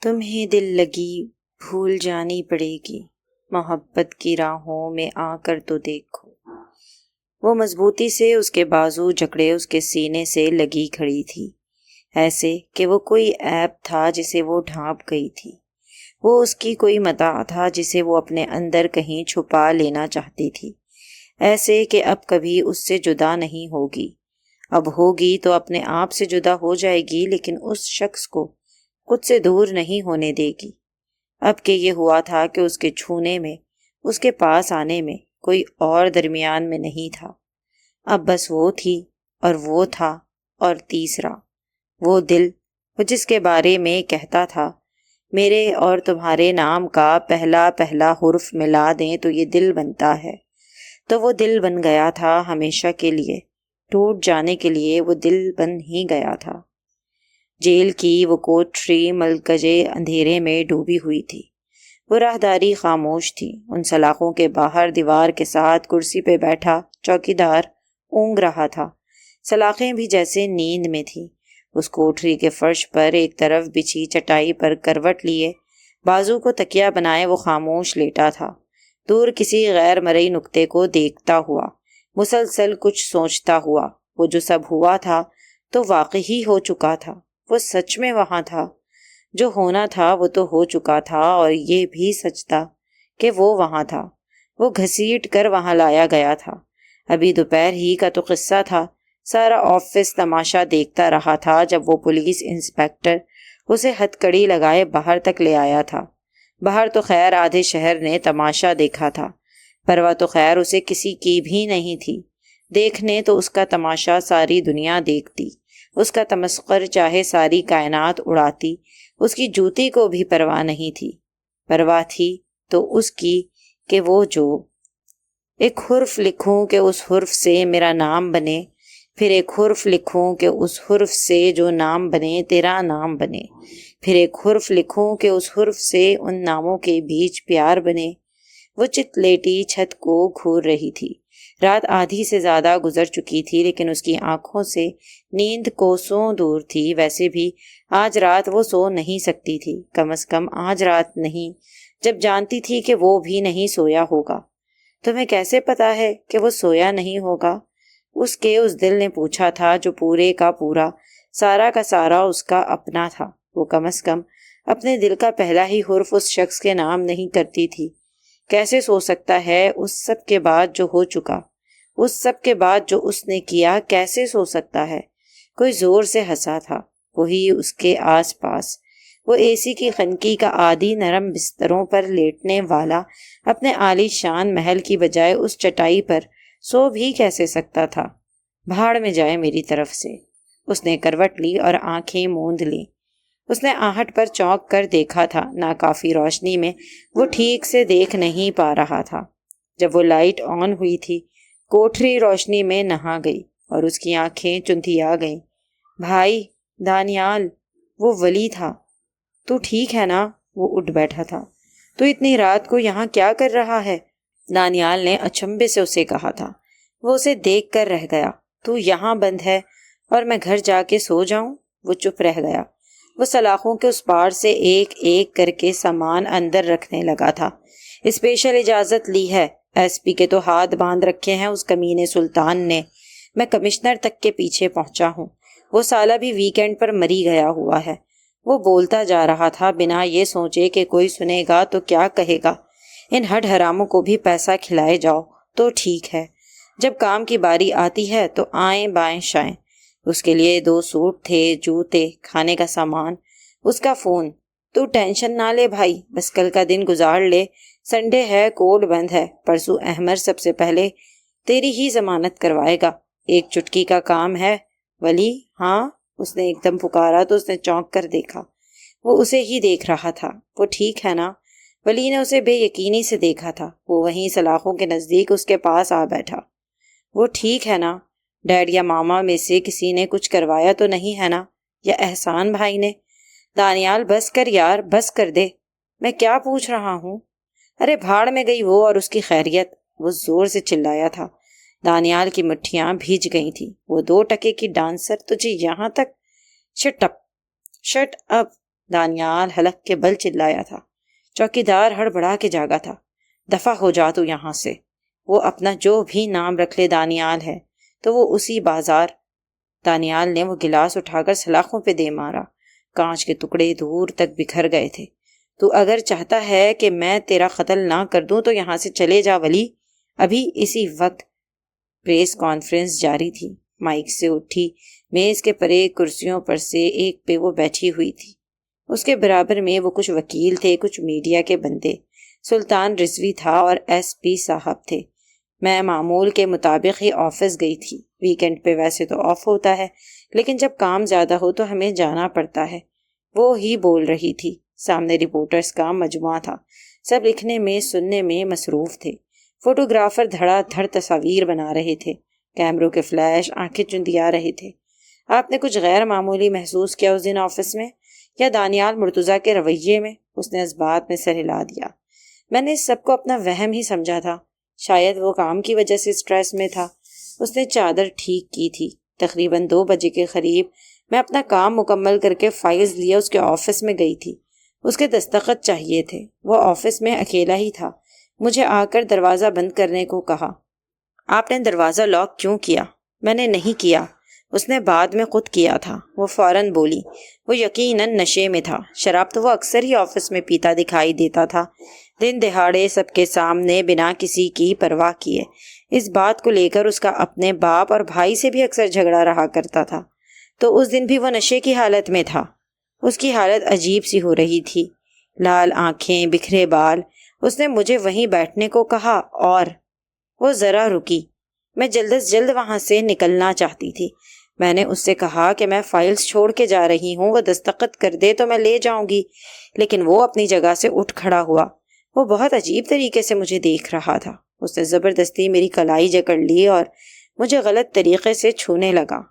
تمہیں دل لگی بھول جانی پڑے گی، محبت کی راہوں میں آ کر تو دیکھو۔ وہ مضبوطی سے اس کے بازو جکڑے اس کے سینے سے لگی کھڑی تھی، ایسے کہ وہ کوئی عیب تھا جسے وہ ڈھانپ گئی تھی۔ وہ اس کی کوئی متاع تھا جسے وہ اپنے اندر کہیں چھپا لینا چاہتی تھی، ایسے کہ اب کبھی اس سے جدا نہیں ہوگی۔ اب ہوگی تو اپنے آپ سے جدا ہو جائے گی، لیکن اس شخص کو خود سے دور نہیں ہونے دے گی۔ اب کہ یہ ہوا تھا کہ اس کے چھونے میں، اس کے پاس آنے میں کوئی اور درمیان میں نہیں تھا۔ اب بس وہ تھی اور وہ تھا، اور تیسرا وہ دل، وہ جس کے بارے میں کہتا تھا میرے اور تمہارے نام کا پہلا پہلا حرف ملا دیں تو یہ دل بنتا ہے۔ تو وہ دل بن گیا تھا ہمیشہ کے لیے، ٹوٹ جانے کے لیے وہ دل بن ہی گیا تھا۔ جیل کی وہ کوٹری ملکجے اندھیرے میں ڈوبی ہوئی تھی۔ وہ راہداری خاموش تھی۔ ان سلاخوں کے باہر دیوار کے ساتھ کرسی پہ بیٹھا چوکیدار اونگ رہا تھا۔ سلاخیں بھی جیسے نیند میں تھیں۔ اس کوٹری کے فرش پر ایک طرف بچھی چٹائی پر کروٹ لیے، بازو کو تکیہ بنائے وہ خاموش لیٹا تھا، دور کسی غیر مرئی نقطے کو دیکھتا ہوا، مسلسل کچھ سوچتا ہوا۔ وہ جو سب ہوا تھا تو واقعی ہو چکا تھا، وہ سچ میں وہاں تھا۔ جو ہونا تھا وہ تو ہو چکا تھا، اور یہ بھی سچ تھا کہ وہ وہاں تھا۔ وہ گھسیٹ کر وہاں لایا گیا تھا۔ ابھی دوپہر ہی کا تو قصہ تھا۔ سارا آفس تماشا دیکھتا رہا تھا جب وہ پولیس انسپکٹر اسے ہتھکڑی لگائے باہر تک لے آیا تھا۔ باہر تو خیر آدھے شہر نے تماشا دیکھا تھا، پرواہ تو خیر اسے کسی کی بھی نہیں تھی۔ دیکھنے تو اس کا تماشا ساری دنیا دیکھتی، اس کا تمسخر چاہے ساری کائنات اڑاتی، اس کی جوتی کو بھی پرواہ نہیں تھی۔ پرواہ تھی تو اس کی کہ وہ جو ایک حرف لکھوں کہ اس حرف سے میرا نام بنے، پھر ایک حرف لکھوں کہ اس حرف سے جو نام بنے تیرا نام بنے، پھر ایک حرف لکھوں کہ اس حرف سے ان ناموں کے بیچ پیار بنے۔ وہ چت لیٹی چھت کو گھور رہی تھی۔ رات آدھی سے زیادہ گزر چکی تھی، لیکن اس کی آنکھوں سے نیند کوسوں دور تھی۔ ویسے بھی آج رات وہ سو نہیں سکتی تھی، کم از کم آج رات نہیں، جب جانتی تھی کہ وہ بھی نہیں سویا ہوگا۔ تمہیں کیسے پتا ہے کہ وہ سویا نہیں ہوگا؟ اس دل نے پوچھا تھا، جو پورے کا پورا، سارا کا سارا اس کا اپنا تھا۔ وہ کم از کم اپنے دل کا پہلا ہی حرف اس شخص کے نام نہیں کرتی تھی۔ کیسے سو سکتا ہے اس سب کے بعد جو ہو چکا، اس سب کے بعد جو اس نے کیا؟ کیسے سو سکتا ہے؟ کوئی زور سے ہنسا تھا، وہی اس کے آس پاس۔ وہ اے سی کی خنکی کا عادی نرم بستروں پر لیٹنے والا اپنے عالی شان محل کی بجائے اس چٹائی پر سو بھی کیسے سکتا تھا؟ بھاڑ میں جائے میری طرف سے۔ اس نے کروٹ لی اور آنکھیں موند لیں۔ اس نے آہٹ پر چونک کر دیکھا تھا، ناکافی روشنی میں وہ ٹھیک سے دیکھ نہیں پا رہا تھا۔ جب وہ لائٹ آن ہوئی تھی، کوٹری روشنی میں نہا گئی اور اس کی آنکھیں چندھیا گئیں۔ بھائی دانیال، وہ ولی تھا۔ تو ٹھیک ہے نا؟ وہ اٹھ بیٹھا تھا۔ تو اتنی رات کو یہاں کیا کر رہا ہے؟ دانیال نے اچنبھے سے اسے کہا تھا۔ وہ اسے دیکھ کر رہ گیا۔ تو یہاں بند ہے اور میں گھر جا کے سو جاؤں؟ وہ چپ رہ گیا۔ وہ سلاخوں کے اس پار سے ایک ایک کر کے سامان اندر رکھنے لگا تھا۔ اسپیشل اجازت لی ہے، ایس پی کے تو ہاتھ باندھ رکھے ہیں اس کمینے سلطان نے۔ میں کمشنر تک کے پیچھے پہنچا ہوں۔ وہ سالہ بھی ویکینڈ پر مری گیا ہوا ہے۔ وہ بولتا جا رہا تھا بنا یہ سوچے کہ کوئی سنے گا تو کیا کہے گا۔ ان ہڈ حراموں کو بھی پیسہ کھلائے جاؤ تو ٹھیک ہے، جب کام کی باری آتی ہے تو آئیں بائیں شائیں۔ اس کے لیے 2 سوٹ تھے، جوتے، کھانے کا سامان، اس کا فون۔ تو ٹینشن نہ لے بھائی، بس کل کا دن گزار لے، سنڈے ہے، کورٹ بند ہے، پرسوں احمر سب سے پہلے تیری ہی ضمانت کروائے گا۔ ایک چٹکی کا کام ہے۔ ولی؟ ہاں؟ اس نے ایک دم پکارا تو اس نے چونک کر دیکھا۔ وہ اسے ہی دیکھ رہا تھا۔ وہ ٹھیک ہے نا؟ ولی نے اسے بے یقینی سے دیکھا تھا۔ وہ وہیں سلاخوں کے نزدیک اس کے پاس آ بیٹھا۔ وہ ٹھیک ہے نا؟ ڈیڈ یا ماما میں سے کسی نے کچھ کروایا تو نہیں ہے نا؟ یا احسان بھائی نے؟ دانیال بس کر یار، بس کر دے۔ میں کیا پوچھ رہا ہوں؟ ارے بھاڑ میں گئی وہ اور اس کی خیریت، وہ زور سے چلایا تھا۔ دانیال کی مٹھیاں بھیج گئی تھیں۔ وہ 2 ٹکے کی ڈانسر تجھے یہاں تک؟ شٹ اپ، دانیال حلق کے بل چلایا تھا۔ چوکیدار ہڑبڑا کے جاگا تھا۔ دفع ہو جا تو یہاں سے، وہ اپنا جو بھی نام رکھ لے دانیال ہے تو وہ اسی بازار۔ دانیال نے وہ گلاس اٹھا کر سلاخوں پہ دے مارا، کانچ کے ٹکڑے دور تک بکھر گئے تھے۔ تو اگر چاہتا ہے کہ میں تیرا قتل نہ کر دوں تو یہاں سے چلے جا ولی۔ ابھی اسی وقت پریس کانفرنس جاری تھی۔ مائک سے اٹھی میز کے پرے کرسیوں پر سے ایک پہ وہ بیٹھی ہوئی تھی۔ اس کے برابر میں وہ کچھ وکیل تھے، کچھ میڈیا کے بندے۔ سلطان رضوی تھا اور ایس پی صاحب تھے۔ میں معمول کے مطابق ہی آفس گئی تھی۔ ویکنڈ پہ ویسے تو آف ہوتا ہے، لیکن جب کام زیادہ ہو تو ہمیں جانا پڑتا ہے۔ وہ ہی بول رہی تھی۔ سامنے رپورٹرز کا مجموعہ تھا، سب لکھنے میں سننے میں مصروف تھے۔ فوٹوگرافر دھڑا دھڑ تصاویر بنا رہے تھے، کیمروں کے فلیش آنکھیں چندیا رہے تھے۔ آپ نے کچھ غیر معمولی محسوس کیا اس دن آفس میں، یا دانیال مرتضیٰ کے رویے میں؟ اس نے اس بات میں سر ہلا دیا۔ میں نے اس سب کو اپنا وہم ہی سمجھا تھا، شاید وہ کام کی وجہ سے سٹریس میں تھا۔ اس نے چادر ٹھیک کی تھی۔ تقریباً 2 بجے کے قریب میں اپنا کام مکمل کر کے فائلز لیے اس کے آفس میں گئی تھی۔ اس کے دستخط چاہیے تھے۔ وہ آفس میں اکیلا ہی تھا۔ مجھے آ کر دروازہ بند کرنے کو کہا۔ آپ نے دروازہ لاک کیوں کیا؟ میں نے نہیں کیا، اس نے بعد میں خود کیا تھا، وہ فوراً بولی۔ وہ یقیناً نشے میں تھا۔ شراب تو وہ اکثر ہی آفس میں پیتا دکھائی دیتا تھا، دن دہاڑے سب کے سامنے بنا کسی کی پرواہ کیے۔ اس بات کو لے کر اس کا اپنے باپ اور بھائی سے بھی اکثر جھگڑا رہا کرتا تھا۔ تو اس دن بھی وہ نشے کی حالت میں تھا۔ اس کی حالت عجیب سی ہو رہی تھی، لال آنکھیں، بکھرے بال۔ اس نے مجھے وہیں بیٹھنے کو کہا اور وہ ذرا رکی۔ میں جلد از جلد وہاں سے نکلنا چاہتی تھی۔ میں نے اس سے کہا کہ میں فائلز چھوڑ کے جا رہی ہوں، وہ دستخط کر دے تو میں لے جاؤں گی، لیکن وہ اپنی جگہ سے اٹھ کھڑا ہوا۔ وہ بہت عجیب طریقے سے مجھے دیکھ رہا تھا۔ اس نے زبردستی میری کلائی جکڑ لی اور مجھے غلط طریقے سے چھونے لگا۔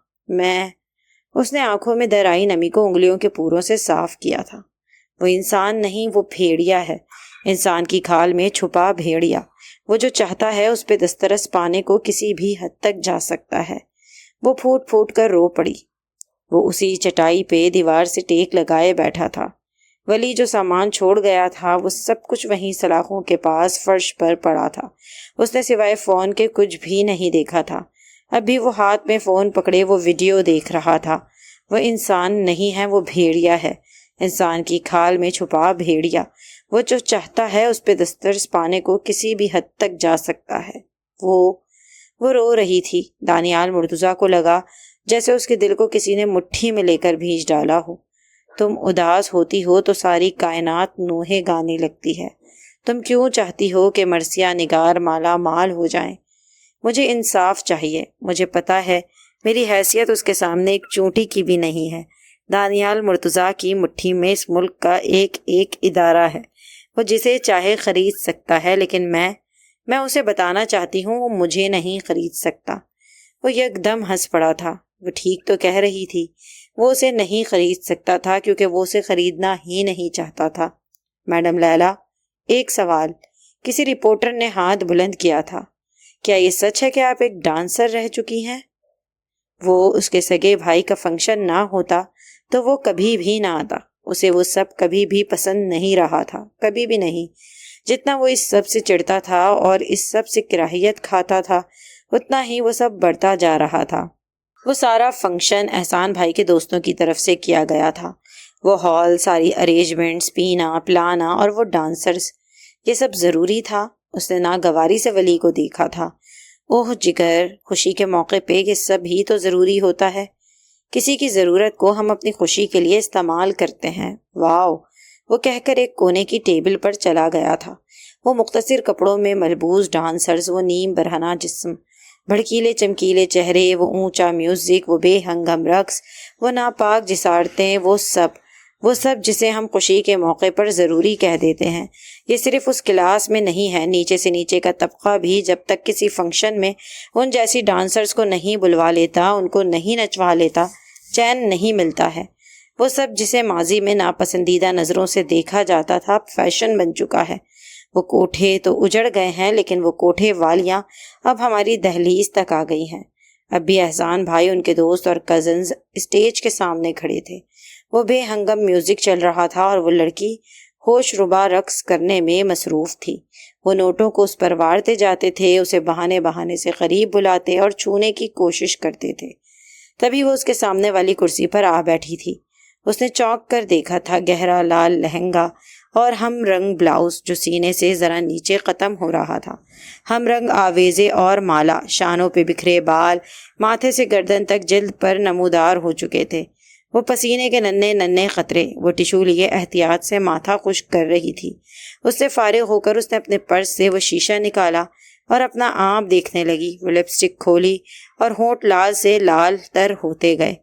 اس نے آنکھوں میں در آئی نمی کو انگلیوں کے پوروں سے صاف کیا تھا۔ وہ انسان نہیں، وہ بھیڑیا ہے، انسان کی کھال میں چھپا بھیڑیا۔ وہ جو چاہتا ہے اس پہ دسترس پانے کو کسی بھی حد تک جا سکتا ہے۔ وہ پھوٹ پھوٹ کر رو پڑی۔ وہ اسی چٹائی پہ دیوار سے ٹیک لگائے بیٹھا تھا۔ ولی جو سامان چھوڑ گیا تھا وہ سب کچھ وہیں سلاخوں کے پاس فرش پر پڑا تھا۔ اس نے سوائے فون کے کچھ بھی نہیں دیکھا تھا۔ اب بھی وہ ہاتھ میں فون پکڑے وہ ویڈیو دیکھ رہا تھا۔ وہ انسان نہیں ہے، وہ بھیڑیا ہے، انسان کی کھال میں چھپا بھیڑیا۔ وہ جو چاہتا ہے اس پہ دسترس پانے کو کسی بھی حد تک جا سکتا ہے۔ وہ رو رہی تھی۔ دانیال مرتضیٰ کو لگا جیسے اس کے دل کو کسی نے مٹھی میں لے کر بھیج ڈالا ہو۔ تم اداس ہوتی ہو تو ساری کائنات نوحے گانے لگتی ہے۔ تم کیوں چاہتی ہو کہ مرثیہ نگار مالا مال ہو جائیں؟ مجھے انصاف چاہیے۔ مجھے پتا ہے میری حیثیت اس کے سامنے ایک چونٹی کی بھی نہیں ہے۔ دانیال مرتضیٰ کی مٹھی میں اس ملک کا ایک ایک ادارہ ہے، وہ جسے چاہے خرید سکتا ہے، لیکن میں اسے بتانا چاہتی ہوں وہ مجھے نہیں خرید سکتا۔ وہ یک دم ہنس پڑا تھا۔ وہ ٹھیک تو کہہ رہی تھی، وہ اسے نہیں خرید سکتا تھا کیونکہ وہ اسے خریدنا ہی نہیں چاہتا تھا۔ میڈم لیلا، ایک سوال۔ کسی رپورٹر نے ہاتھ بلند کیا تھا۔ کیا یہ سچ ہے کہ آپ ایک ڈانسر رہ چکی ہیں؟ وہ اس کے سگے بھائی کا فنکشن نہ ہوتا تو وہ کبھی بھی نہ آتا۔ اسے وہ سب کبھی بھی پسند نہیں رہا تھا، کبھی بھی نہیں۔ جتنا وہ اس سب سے چڑھتا تھا اور اس سب سے کراہیت کھاتا تھا، اتنا ہی وہ سب بڑھتا جا رہا تھا۔ وہ سارا فنکشن احسان بھائی کے دوستوں کی طرف سے کیا گیا تھا۔ وہ ہال، ساری ارینجمنٹس، پینا پلانا اور وہ ڈانسرز، یہ سب ضروری تھا۔ اس نے ناگواری سے ولی کو دیکھا تھا۔ اوہ جگر، خوشی کے موقع پہ یہ سب ہی تو ضروری ہوتا ہے۔ کسی کی ضرورت کو ہم اپنی خوشی کے لیے استعمال کرتے ہیں۔ واو، وہ کہہ کر ایک کونے کی ٹیبل پر چلا گیا تھا۔ وہ مختصر کپڑوں میں ملبوس ڈانسرز، وہ نیم برہنہ جسم، بھڑکیلے چمکیلے چہرے، وہ اونچا میوزک، وہ بے ہنگم رقص، وہ ناپاک جسارتیں، وہ سب جسے ہم خوشی کے موقع پر ضروری کہہ دیتے ہیں۔ یہ صرف اس کلاس میں نہیں ہے، نیچے سے نیچے کا طبقہ بھی جب تک کسی فنکشن میں ان جیسی ڈانسرز کو نہیں بلوا لیتا، ان کو نہیں نچوا لیتا، چین نہیں ملتا ہے۔ وہ سب جسے ماضی میں ناپسندیدہ نظروں سے دیکھا جاتا تھا، فیشن بن چکا ہے۔ وہ کوٹھے تو اجڑ گئے ہیں، لیکن وہ کوٹھے والیاں اب ہماری دہلیز تک آ گئی ہیں۔ اب بھی احسان بھائی، ان کے دوست اور کزنز اسٹیج کے سامنے کھڑے تھے۔ وہ بے ہنگم میوزک چل رہا تھا اور وہ لڑکی ہوش ربا رقص کرنے میں مصروف تھی۔ وہ نوٹوں کو اس پر وارتے جاتے تھے، اسے بہانے بہانے سے قریب بلاتے اور چھونے کی کوشش کرتے تھے۔ تبھی وہ اس کے سامنے والی کرسی پر آ بیٹھی تھی۔ اس نے چونک کر دیکھا تھا، گہرا لال لہنگا اور ہم رنگ بلاؤز جو سینے سے ذرا نیچے ختم ہو رہا تھا، ہم رنگ آویزے اور مالا، شانوں پہ بکھرے بال ماتھے سے گردن تک جلد پر نمودار ہو چکے تھے۔ وہ پسینے کے ننھے ننھے قطرے، وہ ٹشو لیے احتیاط سے ماتھا خشک کر رہی تھی۔ اس سے فارغ ہو کر اس نے اپنے پرس سے وہ شیشہ نکالا اور اپنا آپ دیکھنے لگی۔ وہ لپسٹک کھولی اور ہونٹ لال سے لال تر ہوتے گئے۔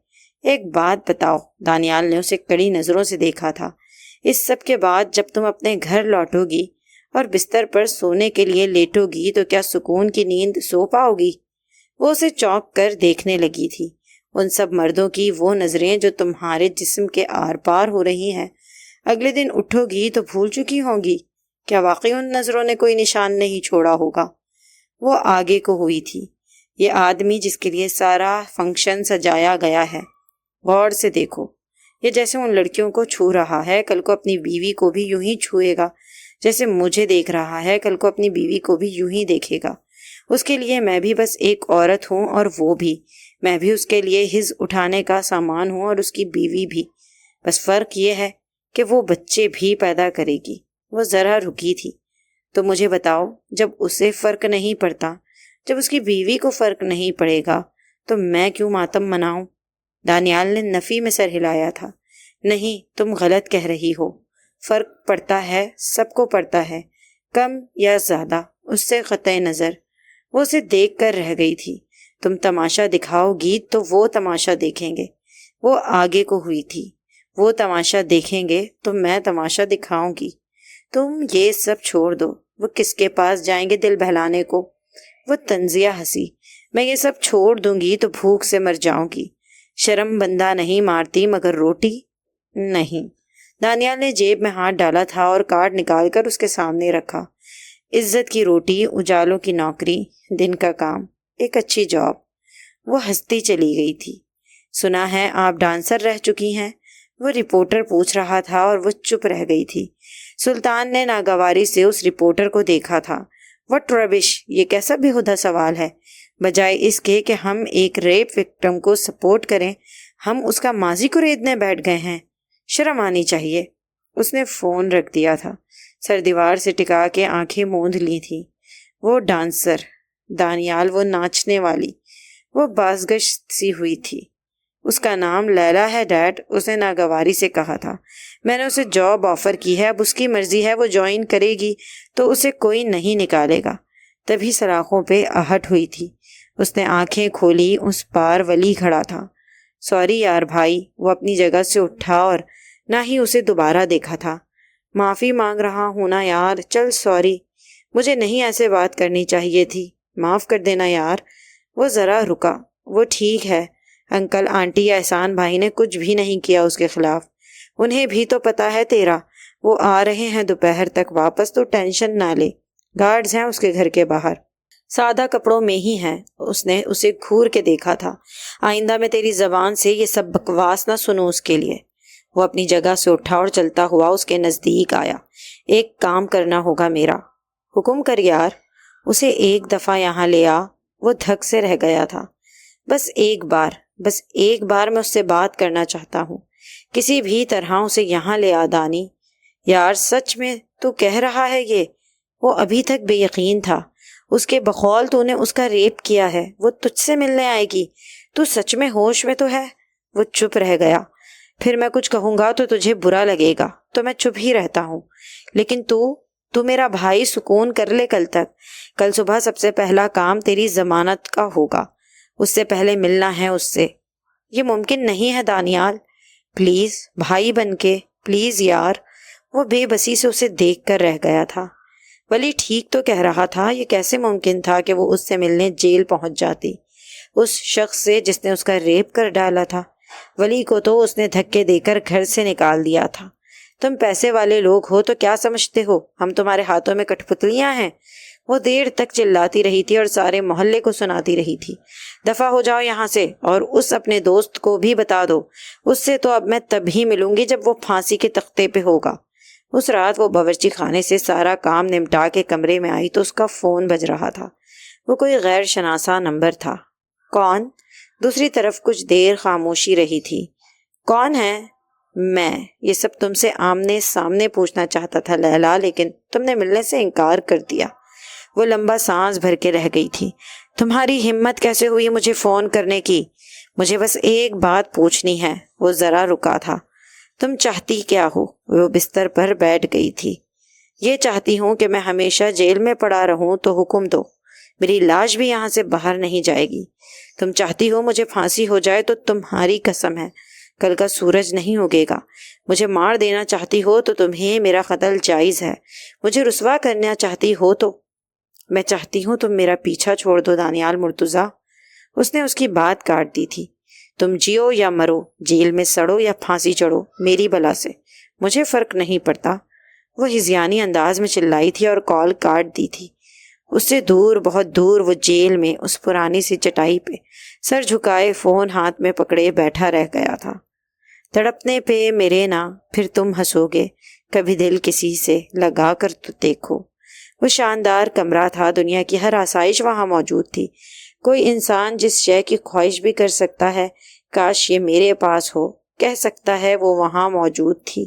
ایک بات بتاؤ، دانیال نے اسے کڑی نظروں سے دیکھا تھا، اس سب کے بعد جب تم اپنے گھر لوٹو گی اور بستر پر سونے کے لیے لیٹو گی تو کیا سکون کی نیند سو پاؤ گی؟ وہ اسے چونک کر دیکھنے لگی تھی۔ ان سب مردوں کی وہ نظریں جو تمہارے جسم کے آر پار ہو رہی ہیں، اگلے دن اٹھو گی تو بھول چکی ہوں گی۔ کیا واقعی ان نظروں نے کوئی نشان نہیں چھوڑا ہوگا؟ وہ آگے کو ہوئی تھی۔ یہ آدمی جس کے لیے سارا فنکشن سجایا گیا ہے، غور سے دیکھو، یہ جیسے ان لڑکیوں کو چھو رہا ہے، کل کو اپنی بیوی کو بھی یوں ہی چھوئے گا، جیسے مجھے دیکھ رہا ہے کل کو اپنی بیوی کو بھی یوں ہی دیکھے گا۔ اس کے لیے میں بھی بس ایک عورت ہوں اور وہ بھی، میں بھی اس کے لیے حز اٹھانے کا سامان ہوں اور اس کی بیوی بھی، بس فرق یہ ہے کہ وہ بچے بھی پیدا کرے گی۔ وہ ذرا رکی تھی۔ تو مجھے بتاؤ، جب اسے فرق نہیں پڑتا، جب اس کی بیوی کو فرق نہیں پڑے گا، تو میں کیوں ماتم مناؤں؟ دانیال نے نفی میں سر ہلایا تھا۔ نہیں، تم غلط کہہ رہی ہو۔ فرق پڑتا ہے، سب کو پڑتا ہے، کم یا زیادہ، اس سے قطع نظر۔ وہ اسے دیکھ کر رہ گئی تھی۔ تم تماشا دکھاؤ گی تو وہ تماشا دیکھیں گے۔ وہ آگے کو ہوئی تھی۔ وہ تماشا دیکھیں گے تو میں تماشا دکھاؤں گی۔ تم یہ سب چھوڑ دو۔ وہ کس کے پاس جائیں گے دل بہلانے کو؟ وہ طنزیہ ہنسی۔ میں یہ سب چھوڑ دوں گی تو بھوک سے مر جاؤں گی۔ شرم بندہ نہیں مارتی مگر روٹی نہیں۔ دانیال نے جیب میں ہاتھ ڈالا تھا اور کارڈ نکال کر اس کے سامنے رکھا۔ عزت کی روٹی، اجالوں کی نوکری، دن کا کام، ایک اچھی جاب۔ وہ ہنستی چلی گئی تھی۔ سنا ہے آپ ڈانسر رہ چکی ہیں؟ وہ رپورٹر پوچھ رہا تھا اور وہ چپ رہ گئی تھی۔ سلطان نے ناگواری سے اس رپورٹر کو دیکھا تھا۔ وٹ ربش، یہ کیسا بیہودہ سوال ہے؟ بجائے اس کے کہ ہم ایک ریپ وکٹم کو سپورٹ کریں، ہم اس کا ماضی کو ریدنے بیٹھ گئے ہیں۔ شرم آنی چاہیے۔ اس نے فون رکھ دیا تھا، سر دیوار سے ٹکا کے آنکھیں موند لی تھی۔ وہ ڈانسر، دانیال وہ ناچنے والی، وہ بازگشت سی ہوئی تھی۔ اس کا نام لیلا ہے ڈیڈ، اس نے ناگواری سے کہا تھا۔ میں نے اسے جاب آفر کی ہے، اب اس کی مرضی ہے، وہ جوائن کرے گی تو اسے کوئی نہیں نکالے گا۔ تبھی سلاخوں پہ آہٹ ہوئی تھی۔ اس نے آنکھیں کھولی، اس پار ولی کھڑا تھا۔ سوری یار بھائی۔ وہ اپنی جگہ سے اٹھا اور نہ ہی اسے دوبارہ دیکھا تھا۔ معافی مانگ رہا ہوں نا یار، چل سوری، مجھے نہیں ایسے بات کرنی چاہیے تھی، معاف کر دینا یار۔ وہ ذرا رکا۔ وہ ٹھیک ہے، انکل آنٹی یا احسان بھائی نے کچھ بھی نہیں کیا اس کے خلاف، انہیں بھی تو پتا ہے تیرا۔ وہ آ رہے ہیں دوپہر تک واپس، تو ٹینشن نہ لے، گارڈز ہیں اس کے گھر کے باہر، سادہ کپڑوں میں ہی ہیں۔ اس نے اسے گھور کے دیکھا تھا۔ آئندہ میں تیری زبان سے یہ سب بکواس نہ سنوں اس کے لیے۔ وہ اپنی جگہ سے اٹھا اور چلتا ہوا اس کے نزدیک آیا۔ ایک کام کرنا ہوگا میرا۔ حکم کر یار۔ اسے ایک دفعہ یہاں لے آ۔ وہ دھک سے رہ گیا تھا۔ بس ایک بار میں اس سے بات کرنا چاہتا ہوں، کسی بھی طرح اسے یہاں لے آ دانی۔ یار سچ میں تو کہہ رہا ہے یہ؟ وہ ابھی تک بے یقین تھا۔ اس کے بقول تو نے اس کا ریپ کیا ہے، وہ تجھ سے ملنے آئے گی، تو سچ میں ہوش میں تو ہے؟ وہ چپ رہ گیا۔ پھر میں کچھ کہوں گا تو تجھے برا لگے گا، تو میں چپ ہی رہتا ہوں، لیکن تو میرا بھائی سکون کر لے کل تک۔ کل صبح سب سے پہلا کام تیری ضمانت کا ہوگا، اس سے پہلے ملنا ہے اس سے۔ یہ ممکن نہیں ہے دانیال، پلیز بھائی بن کے، پلیز یار۔ وہ بے بسی سے اسے دیکھ کر رہ گیا تھا۔ ولی ٹھیک تو کہہ رہا تھا، یہ کیسے ممکن تھا کہ وہ اس سے ملنے جیل پہنچ جاتی، اس شخص سے جس نے اس کا ریپ کر ڈالا تھا۔ ولی کو تو اس نے دھکے دے کر گھر سے نکال دیا تھا، تم پیسے والے لوگ ہو تو کیا سمجھتے ہو ہم تمہارے ہاتھوں میں کٹھ پتلیاں ہیں؟ وہ دیر تک چلاتی رہی تھی اور سارے محلے کو سناتی رہی تھی، دفع ہو جاؤ یہاں سے، اور اس اپنے دوست کو بھی بتا دو، اس سے تو اب میں تبھی ملوں گی جب وہ پھانسی کے تختے پہ ہوگا۔ اس رات وہ باورچی خانے سے سارا کام نمٹا کے کمرے میں آئی تو اس کا فون بج رہا تھا۔ وہ کوئی غیر شناسا نمبر تھا۔ کون؟ دوسری طرف کچھ دیر خاموشی رہی تھی۔ کون ہے؟ میں یہ سب تم سے آمنے سامنے پوچھنا چاہتا تھا لیلا، لیکن تم نے ملنے سے انکار کر دیا۔ وہ لمبا سانس بھر کے رہ گئی تھی۔ تمہاری ہمت کیسے ہوئی مجھے فون کرنے کی؟ مجھے بس ایک بات پوچھنی ہے۔ وہ ذرا رکا تھا۔ تم چاہتی کیا ہو؟ وہ بستر پر بیٹھ گئی تھی۔ یہ چاہتی ہوں کہ میں ہمیشہ جیل میں پڑا رہوں تو حکم دو، میری لاش بھی یہاں سے باہر نہیں جائے گی۔ تم چاہتی ہو مجھے پھانسی ہو جائے تو تمہاری قسم ہے کل کا سورج نہیں اگے گا۔ مجھے مار دینا چاہتی ہو تو تمہیں میرا قتل جائز ہے۔ مجھے رسوا کرنا چاہتی ہو تو میں چاہتی ہوں تم میرا پیچھا چھوڑ دو دانیال مرتضیٰ۔ اس نے اس کی بات کاٹ دی تھی۔ تم جیو یا مرو، جیل میں سڑو یا پھانسی چڑھو، میری بلا سے مجھے فرق نہیں پڑتا۔ وہ ہذیانی انداز میں چلائی تھی اور کال کاٹ دی تھی۔ اس سے دور، بہت دور، وہ جیل میں اس پرانی سی چٹائی پہ سر جھکائے فون ہاتھ میں پکڑے بیٹھا رہ گیا تھا۔ تڑپنے پہ میرے نا پھر تم ہنسو گے، کبھی دل کسی سے لگا کر تو دیکھو۔ وہ شاندار کمرہ تھا، دنیا کی ہر آسائش وہاں موجود تھی۔ کوئی انسان جس شے کی خواہش بھی کر سکتا ہے کاش یہ میرے پاس ہو، کہہ سکتا ہے، وہ وہاں موجود تھی۔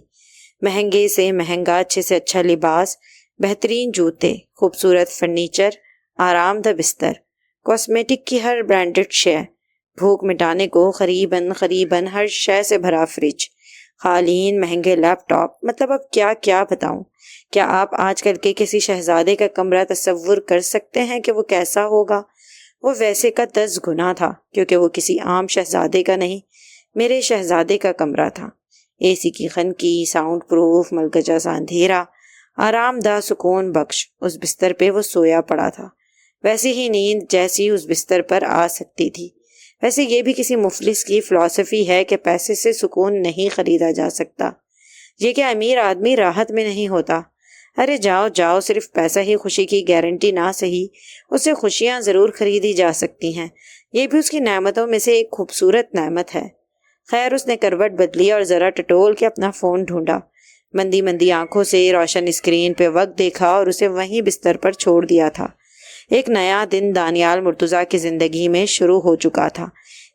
مہنگے سے مہنگا، اچھے سے اچھا لباس، بہترین جوتے، خوبصورت فرنیچر، آرام دہ بستر، کاسمیٹک کی ہر برانڈڈ شے، بھوک مٹانے کو قریباً ہر شے سے بھرا فریج، قالین، مہنگے لیپ ٹاپ، مطلب اب کیا کیا بتاؤں۔ کیا آپ آج کل کے کسی شہزادے کا کمرہ تصور کر سکتے ہیں کہ وہ کیسا ہوگا؟ وہ ویسے کا 10 گنا تھا، کیونکہ وہ کسی عام شہزادے کا نہیں، میرے شہزادے کا کمرہ تھا۔ اے سی کی خنکی، ساؤنڈ پروف، ملکجہ سا اندھیرا، آرام دہ، سکون بخش۔ اس بستر پہ وہ سویا پڑا تھا، ویسی ہی نیند جیسی اس بستر پر آ سکتی تھی۔ ویسے یہ بھی کسی مفلس کی فلسفی ہے کہ پیسے سے سکون نہیں خریدا جا سکتا، یہ کہ امیر آدمی راحت میں نہیں ہوتا۔ ارے جاؤ جاؤ، صرف پیسہ ہی خوشی کی گارنٹی نہ سہی، اس سے خوشیاں ضرور خریدی جا سکتی ہیں، یہ بھی اس کی نعمتوں میں سے ایک خوبصورت نعمت ہے۔ خیر، اس نے کروٹ بدلی اور ذرا ٹٹول کے اپنا فون ڈھونڈا، مندی مندی آنکھوں سے روشن اسکرین پہ وقت دیکھا اور اسے وہیں بستر پر چھوڑ دیا تھا۔ ایک نیا دن دانیال مرتضیٰ کی زندگی میں شروع ہو چکا تھا۔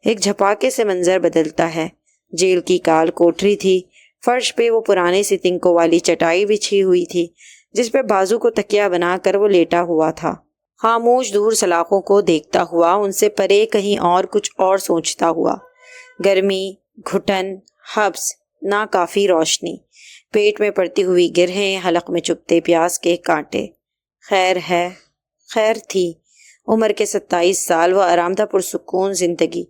ایک جھپاکے سے منظر بدلتا ہے۔ جیل کی کال کوٹری تھی، فرش پہ وہ پرانے سی تنکوں والی چٹائی بچھی ہوئی تھی جس پہ بازو کو تکیہ بنا کر وہ لیٹا ہوا تھا، خاموش دور سلاخوں کو دیکھتا ہوا، ان سے پرے کہیں اور کچھ اور سوچتا ہوا۔ گرمی، گھٹن، حبس، ناکافی روشنی، پیٹ میں پڑتی ہوئی گرہیں، حلق میں چبھتے پیاس کے کانٹے۔ خیر ہے، خیر تھی۔ عمر کے 27 سال وہ آرام دہ پرسکون زندگی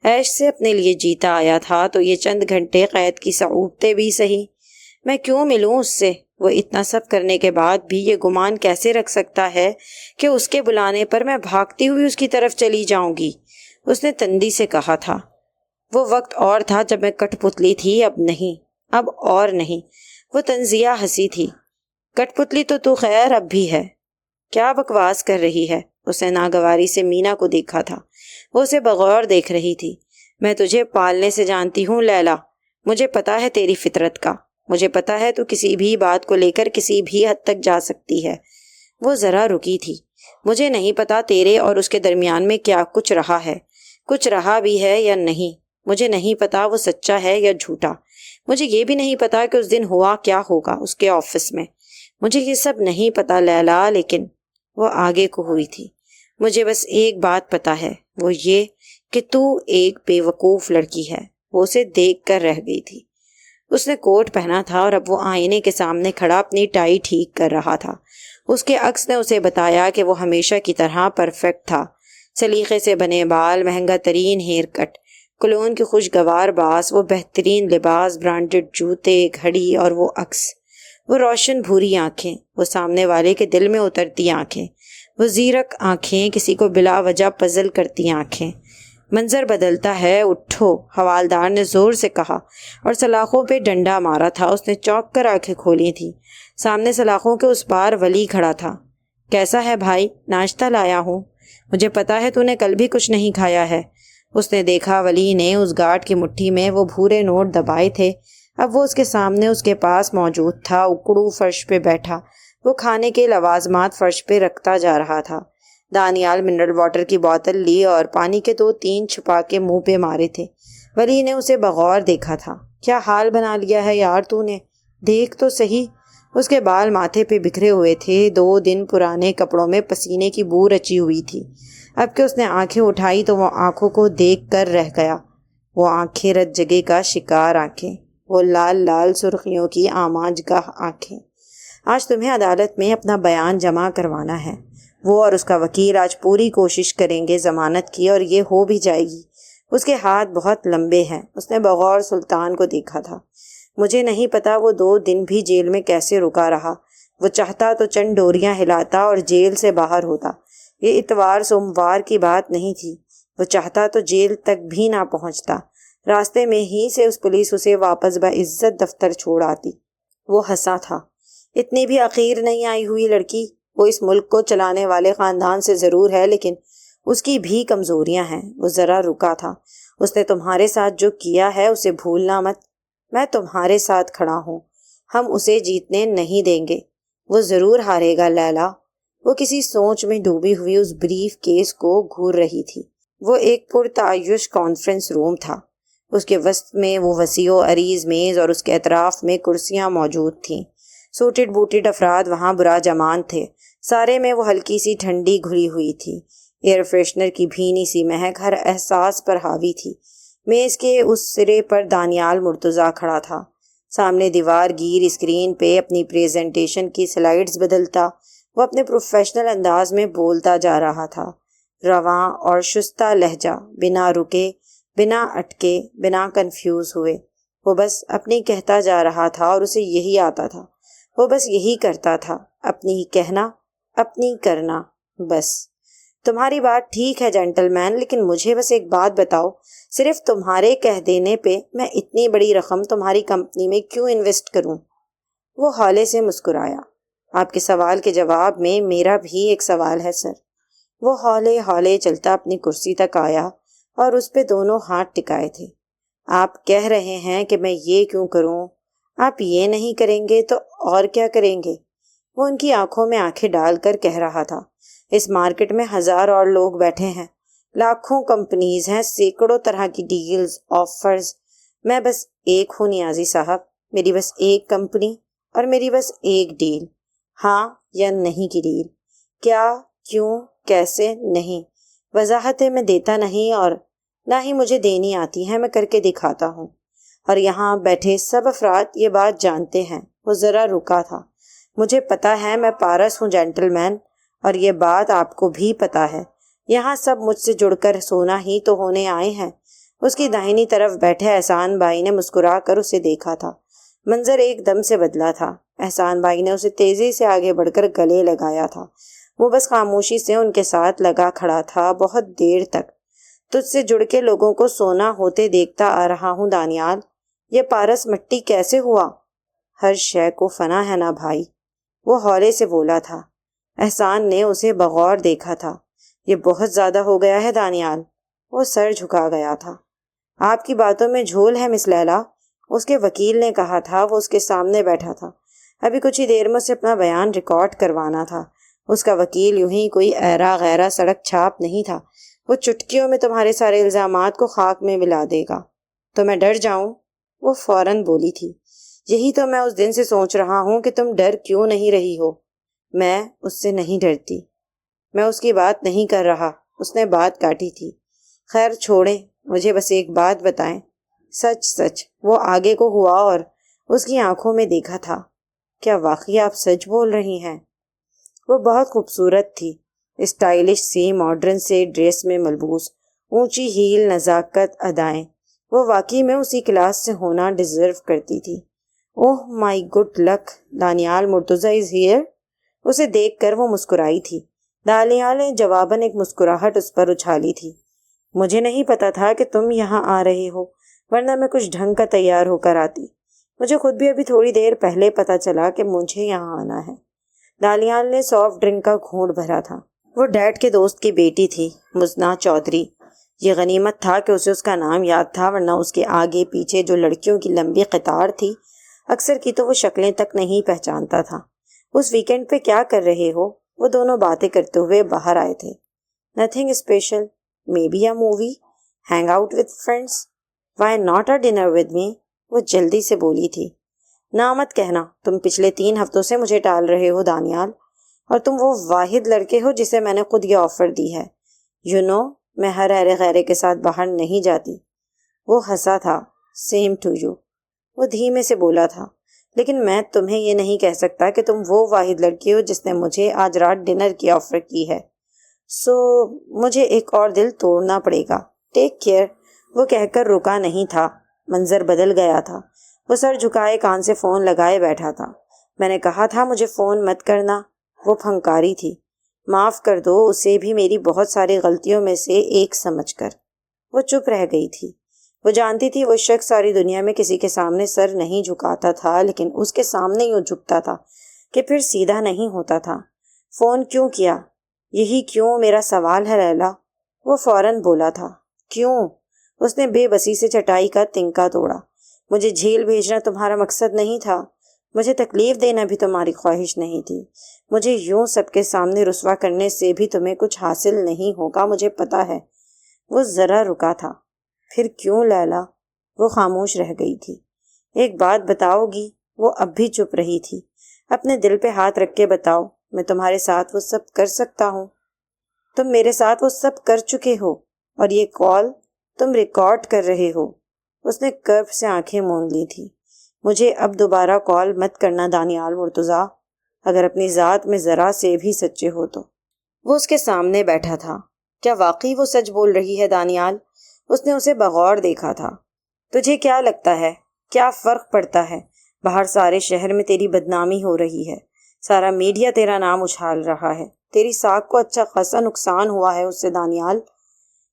عیش سے اپنے لیے جیتا آیا تھا، تو یہ چند گھنٹے قید کی صعوبتیں بھی سہی۔ میں کیوں ملوں اس سے؟ وہ اتنا سب کرنے کے بعد بھی یہ گمان کیسے رکھ سکتا ہے کہ اس کے بلانے پر میں بھاگتی ہوئی اس کی طرف چلی جاؤں گی؟ اس نے تندی سے کہا تھا۔ وہ وقت اور تھا جب میں کٹ پتلی تھی، اب نہیں، اب اور نہیں۔ وہ طنزیہ ہنسی تھی۔ کٹ پتلی تو خیر اب بھی ہے۔ کیا بکواس کر رہی ہے؟ اس نے ناگواری سے مینا کو دیکھا تھا۔ وہ اسے بغور دیکھ رہی تھی۔ میں تجھے پالنے سے جانتی ہوں لیلا، مجھے پتا ہے تیری فطرت کا، مجھے پتا ہے تو کسی بھی بات کو لے کر کسی بھی حد تک جا سکتی ہے۔ وہ ذرا رکی تھی۔ مجھے نہیں پتا تیرے اور اس کے درمیان میں کیا کچھ رہا ہے، کچھ رہا بھی ہے یا نہیں۔ مجھے نہیں پتا وہ سچا ہے یا جھوٹا۔ مجھے یہ بھی نہیں پتا کہ اس دن ہوا کیا ہوگا اس کے آفس میں۔ مجھے یہ سب نہیں پتا لیلا، لیکن وہ آگے کو ہوئی تھی۔ مجھے بس ایک بات پتا ہے، وہ یہ کہ تو ایک بے وقوف لڑکی ہے۔ وہ اسے دیکھ کر رہ گئی تھی۔ اس نے کوٹ پہنا تھا اور اب وہ آئینے کے سامنے کھڑا اپنی ٹائی ٹھیک کر رہا تھا۔ اس کے عکس نے اسے بتایا کہ وہ ہمیشہ کی طرح پرفیکٹ تھا۔ سلیقے سے بنے بال، مہنگا ترین ہیئر کٹ، کلون کی خوشگوار باس، وہ بہترین لباس، برانڈڈ جوتے، گھڑی اور وہ عکس، وہ روشن بھوری آنکھیں، وہ سامنے والے کے دل میں اترتی آنکھیں، وہ زیرک آنکھیں، کسی کو بلا وجہ پزل کرتی آنکھیں۔ منظر بدلتا ہے، اٹھو، حوالدار نے زور سے کہا اور سلاخوں پہ ڈنڈا مارا تھا۔ اس نے چونک کر آنکھیں کھولی تھیں۔ سامنے سلاخوں کے اس پار ولی کھڑا تھا۔ کیسا ہے بھائی؟ ناشتہ لایا ہوں۔ مجھے پتا ہے تو نے کل بھی کچھ نہیں کھایا ہے۔ اس نے دیکھا ولی نے اس گارڈ کی مٹھی میں وہ بھورے نوٹ دبائے تھے۔ اب وہ اس کے سامنے اس کے پاس موجود تھا، اکڑو فرش پہ بیٹھا، وہ کھانے کے لوازمات فرش پہ رکھتا جا رہا تھا۔ دانیال منرل واٹر کی بوتل لی اور پانی کے 2-3 چھپا کے منہ پہ مارے تھے۔ ولی نے اسے بغور دیکھا تھا۔ کیا حال بنا لیا ہے یار تو نے، دیکھ تو صحیح۔ اس کے بال ماتھے پہ بکھرے ہوئے تھے، 2 دن پرانے کپڑوں میں پسینے کی بو رچی ہوئی تھی۔ اب کہ اس نے آنکھیں اٹھائی تو وہ آنکھوں کو دیکھ کر رہ گیا۔ وہ آنکھیں رت جگہ کا شکار آنکھیں، وہ لال لال سرخیوں کی آماج گاہ آنکھیں۔ آج تمہیں عدالت میں اپنا بیان جمع کروانا ہے۔ وہ اور اس کا وکیل آج پوری کوشش کریں گے ضمانت کی، اور یہ ہو بھی جائے گی۔ اس کے ہاتھ بہت لمبے ہیں۔ اس نے بغور سلطان کو دیکھا تھا۔ مجھے نہیں پتا وہ 2 دن بھی جیل میں کیسے رکا رہا۔ وہ چاہتا تو چند ڈوریاں ہلاتا اور جیل سے باہر ہوتا۔ یہ اتوار سوموار کی بات نہیں تھی۔ وہ چاہتا تو جیل تک بھی نہ پہنچتا، راستے میں ہی سے اس پولیس اسے واپس بعزت دفتر چھوڑ آتی۔ وہ ہنسا تھا۔ اتنی بھی عقیر نہیں آئی ہوئی لڑکی۔ وہ اس ملک کو چلانے والے خاندان سے ضرور ہے، لیکن اس کی بھی کمزوریاں ہیں۔ وہ ذرا رکا تھا۔ اس نے تمہارے ساتھ جو کیا ہے اسے بھولنا مت۔ میں تمہارے ساتھ کھڑا ہوں۔ ہم اسے جیتنے نہیں دیں گے۔ وہ ضرور ہارے گا لیلا۔ وہ کسی سوچ میں ڈوبی ہوئی اس بریف کیس کو گھور رہی تھی۔ وہ ایک پرتعیش کانفرنس روم تھا۔ اس کے وسط میں وہ وسیع و عریض میز اور اس کے اطراف میں کرسیاں موجود تھیں۔ سوٹڈ بوٹڈ افراد وہاں برا جمان تھے۔ سارے میں وہ ہلکی سی ٹھنڈی گھلی ہوئی تھی۔ ایئر فریشنر کی بھینی سی مہک ہر احساس پر حاوی تھی۔ میز کے اس سرے پر دانیال مرتضیٰ کھڑا تھا۔ سامنے دیوار گیر اسکرین پہ اپنی پریزنٹیشن کی سلائیڈز بدلتا، وہ اپنے پروفیشنل انداز میں بولتا جا رہا تھا، رواں اور شستہ لہجہ، بنا رکے، بنا اٹکے، بنا کنفیوز ہوئے۔ وہ بس اپنی کہتا جا رہا تھا اور اسے یہی آتا تھا۔ وہ بس یہی کرتا تھا، اپنی ہی کہنا، اپنی کرنا، بس۔ تمہاری بات ٹھیک ہے جینٹل مین، لیکن مجھے بس ایک بات بتاؤ، صرف تمہارے کہہ دینے پہ میں اتنی بڑی رقم تمہاری کمپنی میں کیوں انویسٹ کروں؟ وہ ہولے سے مسکرایا۔ آپ کے سوال کے جواب میں میرا بھی ایک سوال ہے سر۔ وہ ہولے ہولے چلتا اپنی کرسی تک آیا اور اس پہ دونوں ہاتھ ٹکائے تھے۔ آپ کہہ رہے ہیں کہ میں یہ کیوں کروں؟ آپ یہ نہیں کریں گے تو اور کیا کریں گے؟ وہ ان کی آنکھوں میں آنکھیں ڈال کر کہہ رہا تھا۔ اس مارکیٹ میں 1000 اور لوگ بیٹھے ہیں، لاکھوں کمپنیز ہیں، سینکڑوں طرح کی ڈیلز، آفرز۔ میں بس ایک ہوں نیازی صاحب، میری بس ایک کمپنی اور میری بس ایک ڈیل، ہاں یا نہیں کی ڈیل۔ کیا، کیوں، کیسے نہیں، وضاحتیں میں دیتا نہیں اور نہ ہی مجھے دینی آتی ہیں، میں کر کے دکھاتا ہوں۔ اور یہاں بیٹھے سب افراد یہ بات جانتے ہیں۔ وہ ذرا رکا تھا۔ مجھے پتا ہے میں پارس ہوں جینٹل مین، اور یہ بات آپ کو بھی پتا ہے۔ یہاں سب مجھ سے جڑ کر سونا ہی تو ہونے آئے ہیں۔ اس کی داہنی طرف بیٹھے احسان بھائی نے مسکرا کر اسے دیکھا تھا۔ منظر ایک دم سے بدلا تھا۔ احسان بھائی نے اسے تیزی سے آگے بڑھ کر گلے لگایا تھا۔ وہ بس خاموشی سے ان کے ساتھ لگا کھڑا تھا بہت دیر تک۔ تجھ سے جڑ کے لوگوں کو سونا ہوتے دیکھتا آ رہا ہوں دانیال۔ یہ پارس مٹی کیسے ہوا؟ ہر شے کو فنا ہے نا بھائی، وہ ہولے سے بولا تھا۔ احسان نے اسے بغور دیکھا تھا۔ یہ بہت زیادہ ہو گیا ہے دانیال۔ وہ سر جھکا گیا تھا۔ آپ کی باتوں میں جھول ہے مس لیلا، اس کے وکیل نے کہا تھا۔ وہ اس کے سامنے بیٹھا تھا۔ ابھی کچھ ہی دیر میں اسے اپنا بیان ریکارڈ کروانا تھا۔ اس کا وکیل یوں ہی کوئی ایرا غیرا سڑک چھاپ نہیں تھا۔ وہ چٹکیوں میں تمہارے سارے الزامات کو خاک میں ملا دے گا۔ تو میں ڈر جاؤں؟ وہ فوراً بولی تھی۔ یہی تو میں اس دن سے سوچ رہا ہوں کہ تم ڈر کیوں نہیں رہی ہو۔ میں اس سے نہیں ڈرتی۔ میں اس کی بات نہیں کر رہا۔ اس نے بات کاٹی تھی۔ خیر چھوڑیں، مجھے بس ایک بات بتائیں، سچ سچ۔ وہ آگے کو ہوا اور اس کی آنکھوں میں دیکھا تھا۔ کیا واقعی آپ سچ بول رہی ہیں؟ وہ بہت خوبصورت تھی، اسٹائلش سی ماڈرن سے ڈریس میں ملبوس، اونچی ہیل، نزاکت ادائیں۔ وہ واقعی میں اسی کلاس سے ہونا ڈیزرو کرتی تھی۔ Oh my good luck, Daniyal Murtaza is here. اسے دیکھ کر وہ مسکرائی تھی۔ دانیال نے جواباً ایک مسکراہٹ اس پر اچھالی تھی۔ مجھے نہیں پتا تھا کہ تم یہاں آ رہے ہو، ورنہ میں کچھ ڈھنگ کا تیار ہو کر آتی۔ مجھے خود بھی ابھی تھوڑی دیر پہلے پتا چلا کہ مجھے یہاں آنا ہے۔ دانیال نے سافٹ ڈرنک کا گھونٹ بھرا تھا۔ وہ ڈیڈ کے دوست کی بیٹی تھی، مزنہ چودھری۔ یہ غنیمت تھا کہ اسے اس کا نام یاد تھا، ورنہ اس کے آگے پیچھے جو لڑکیوں کی لمبی قطار تھی، اکثر کی تو وہ شکلیں تک نہیں پہچانتا تھا۔ اس ویکینڈ پہ کیا کر رہے ہو؟ وہ دونوں باتیں کرتے ہوئے باہر آئے تھے۔ Nothing special, may be a movie, hang out with friends, why not a dinner with me, وہ جلدی سے بولی تھی۔ نہ مت کہنا، تم پچھلے 3 ہفتوں سے مجھے ٹال رہے ہو دانیال، اور تم وہ واحد لڑکے ہو جسے میں نے خود یہ آفر دی ہے۔ میں ہر ایرے غیرے کے ساتھ باہر نہیں جاتی۔ وہ ہنسا تھا۔ سیم ٹو یو، وہ دھیمے سے بولا تھا، لیکن میں تمہیں یہ نہیں کہہ سکتا کہ تم وہ واحد لڑکی ہو جس نے مجھے آج رات ڈنر کی آفر کی ہے، سو مجھے ایک اور دل توڑنا پڑے گا۔ ٹیک کیئر، وہ کہہ کر رکا نہیں تھا۔ منظر بدل گیا تھا۔ وہ سر جھکائے کان سے فون لگائے بیٹھا تھا۔ میں نے کہا تھا مجھے فون مت کرنا، وہ پھنکاری تھی۔ معاف کر دو اسے بھی میری بہت ساری غلطیوں میں سے ایک سمجھ کر۔ وہ چپ رہ گئی تھی۔ وہ جانتی تھی وہ شخص ساری دنیا میں کسی کے سامنے سر نہیں جھکاتا تھا، لیکن اس کے سامنے یوں جھکتا تھا کہ پھر سیدھا نہیں ہوتا تھا۔ فون کیوں کیا؟ یہی کیوں میرا سوال ہے لیلا۔ وہ فوراً بولا تھا۔ کیوں؟ اس نے بے بسی سے چٹائی کا تنکا توڑا۔ مجھے جھیل بھیجنا تمہارا مقصد نہیں تھا، مجھے تکلیف دینا بھی تمہاری خواہش نہیں تھی، مجھے یوں سب کے سامنے رسوا کرنے سے بھی تمہیں کچھ حاصل نہیں ہوگا، مجھے پتا ہے۔ وہ ذرا رکا تھا۔ پھر کیوں لیلا؟ وہ خاموش رہ گئی تھی۔ ایک بات بتاؤ گی؟ وہ اب بھی چپ رہی تھی۔ اپنے دل پہ ہاتھ رکھ کے بتاؤ، میں تمہارے ساتھ وہ سب کر سکتا ہوں۔ تم میرے ساتھ وہ سب کر چکے ہو، اور یہ کال تم ریکارڈ کر رہے ہو۔ اس نے کرب سے آنکھیں موند لی تھی۔ مجھے اب دوبارہ کال مت کرنا دانیال مرتضیٰ، اگر اپنی ذات میں ذرا سے بھی سچے ہو تو۔ وہ اس کے سامنے بیٹھا تھا۔ کیا واقعی وہ سچ بول رہی ہے دانیال؟ اس نے اسے بغور دیکھا تھا۔ تجھے کیا لگتا ہے؟ کیا فرق پڑتا ہے؟ باہر سارے شہر میں تیری بدنامی ہو رہی ہے، سارا میڈیا تیرا نام اچھال رہا ہے، تیری ساکھ کو اچھا خاصا نقصان ہوا ہے اس سے دانیال۔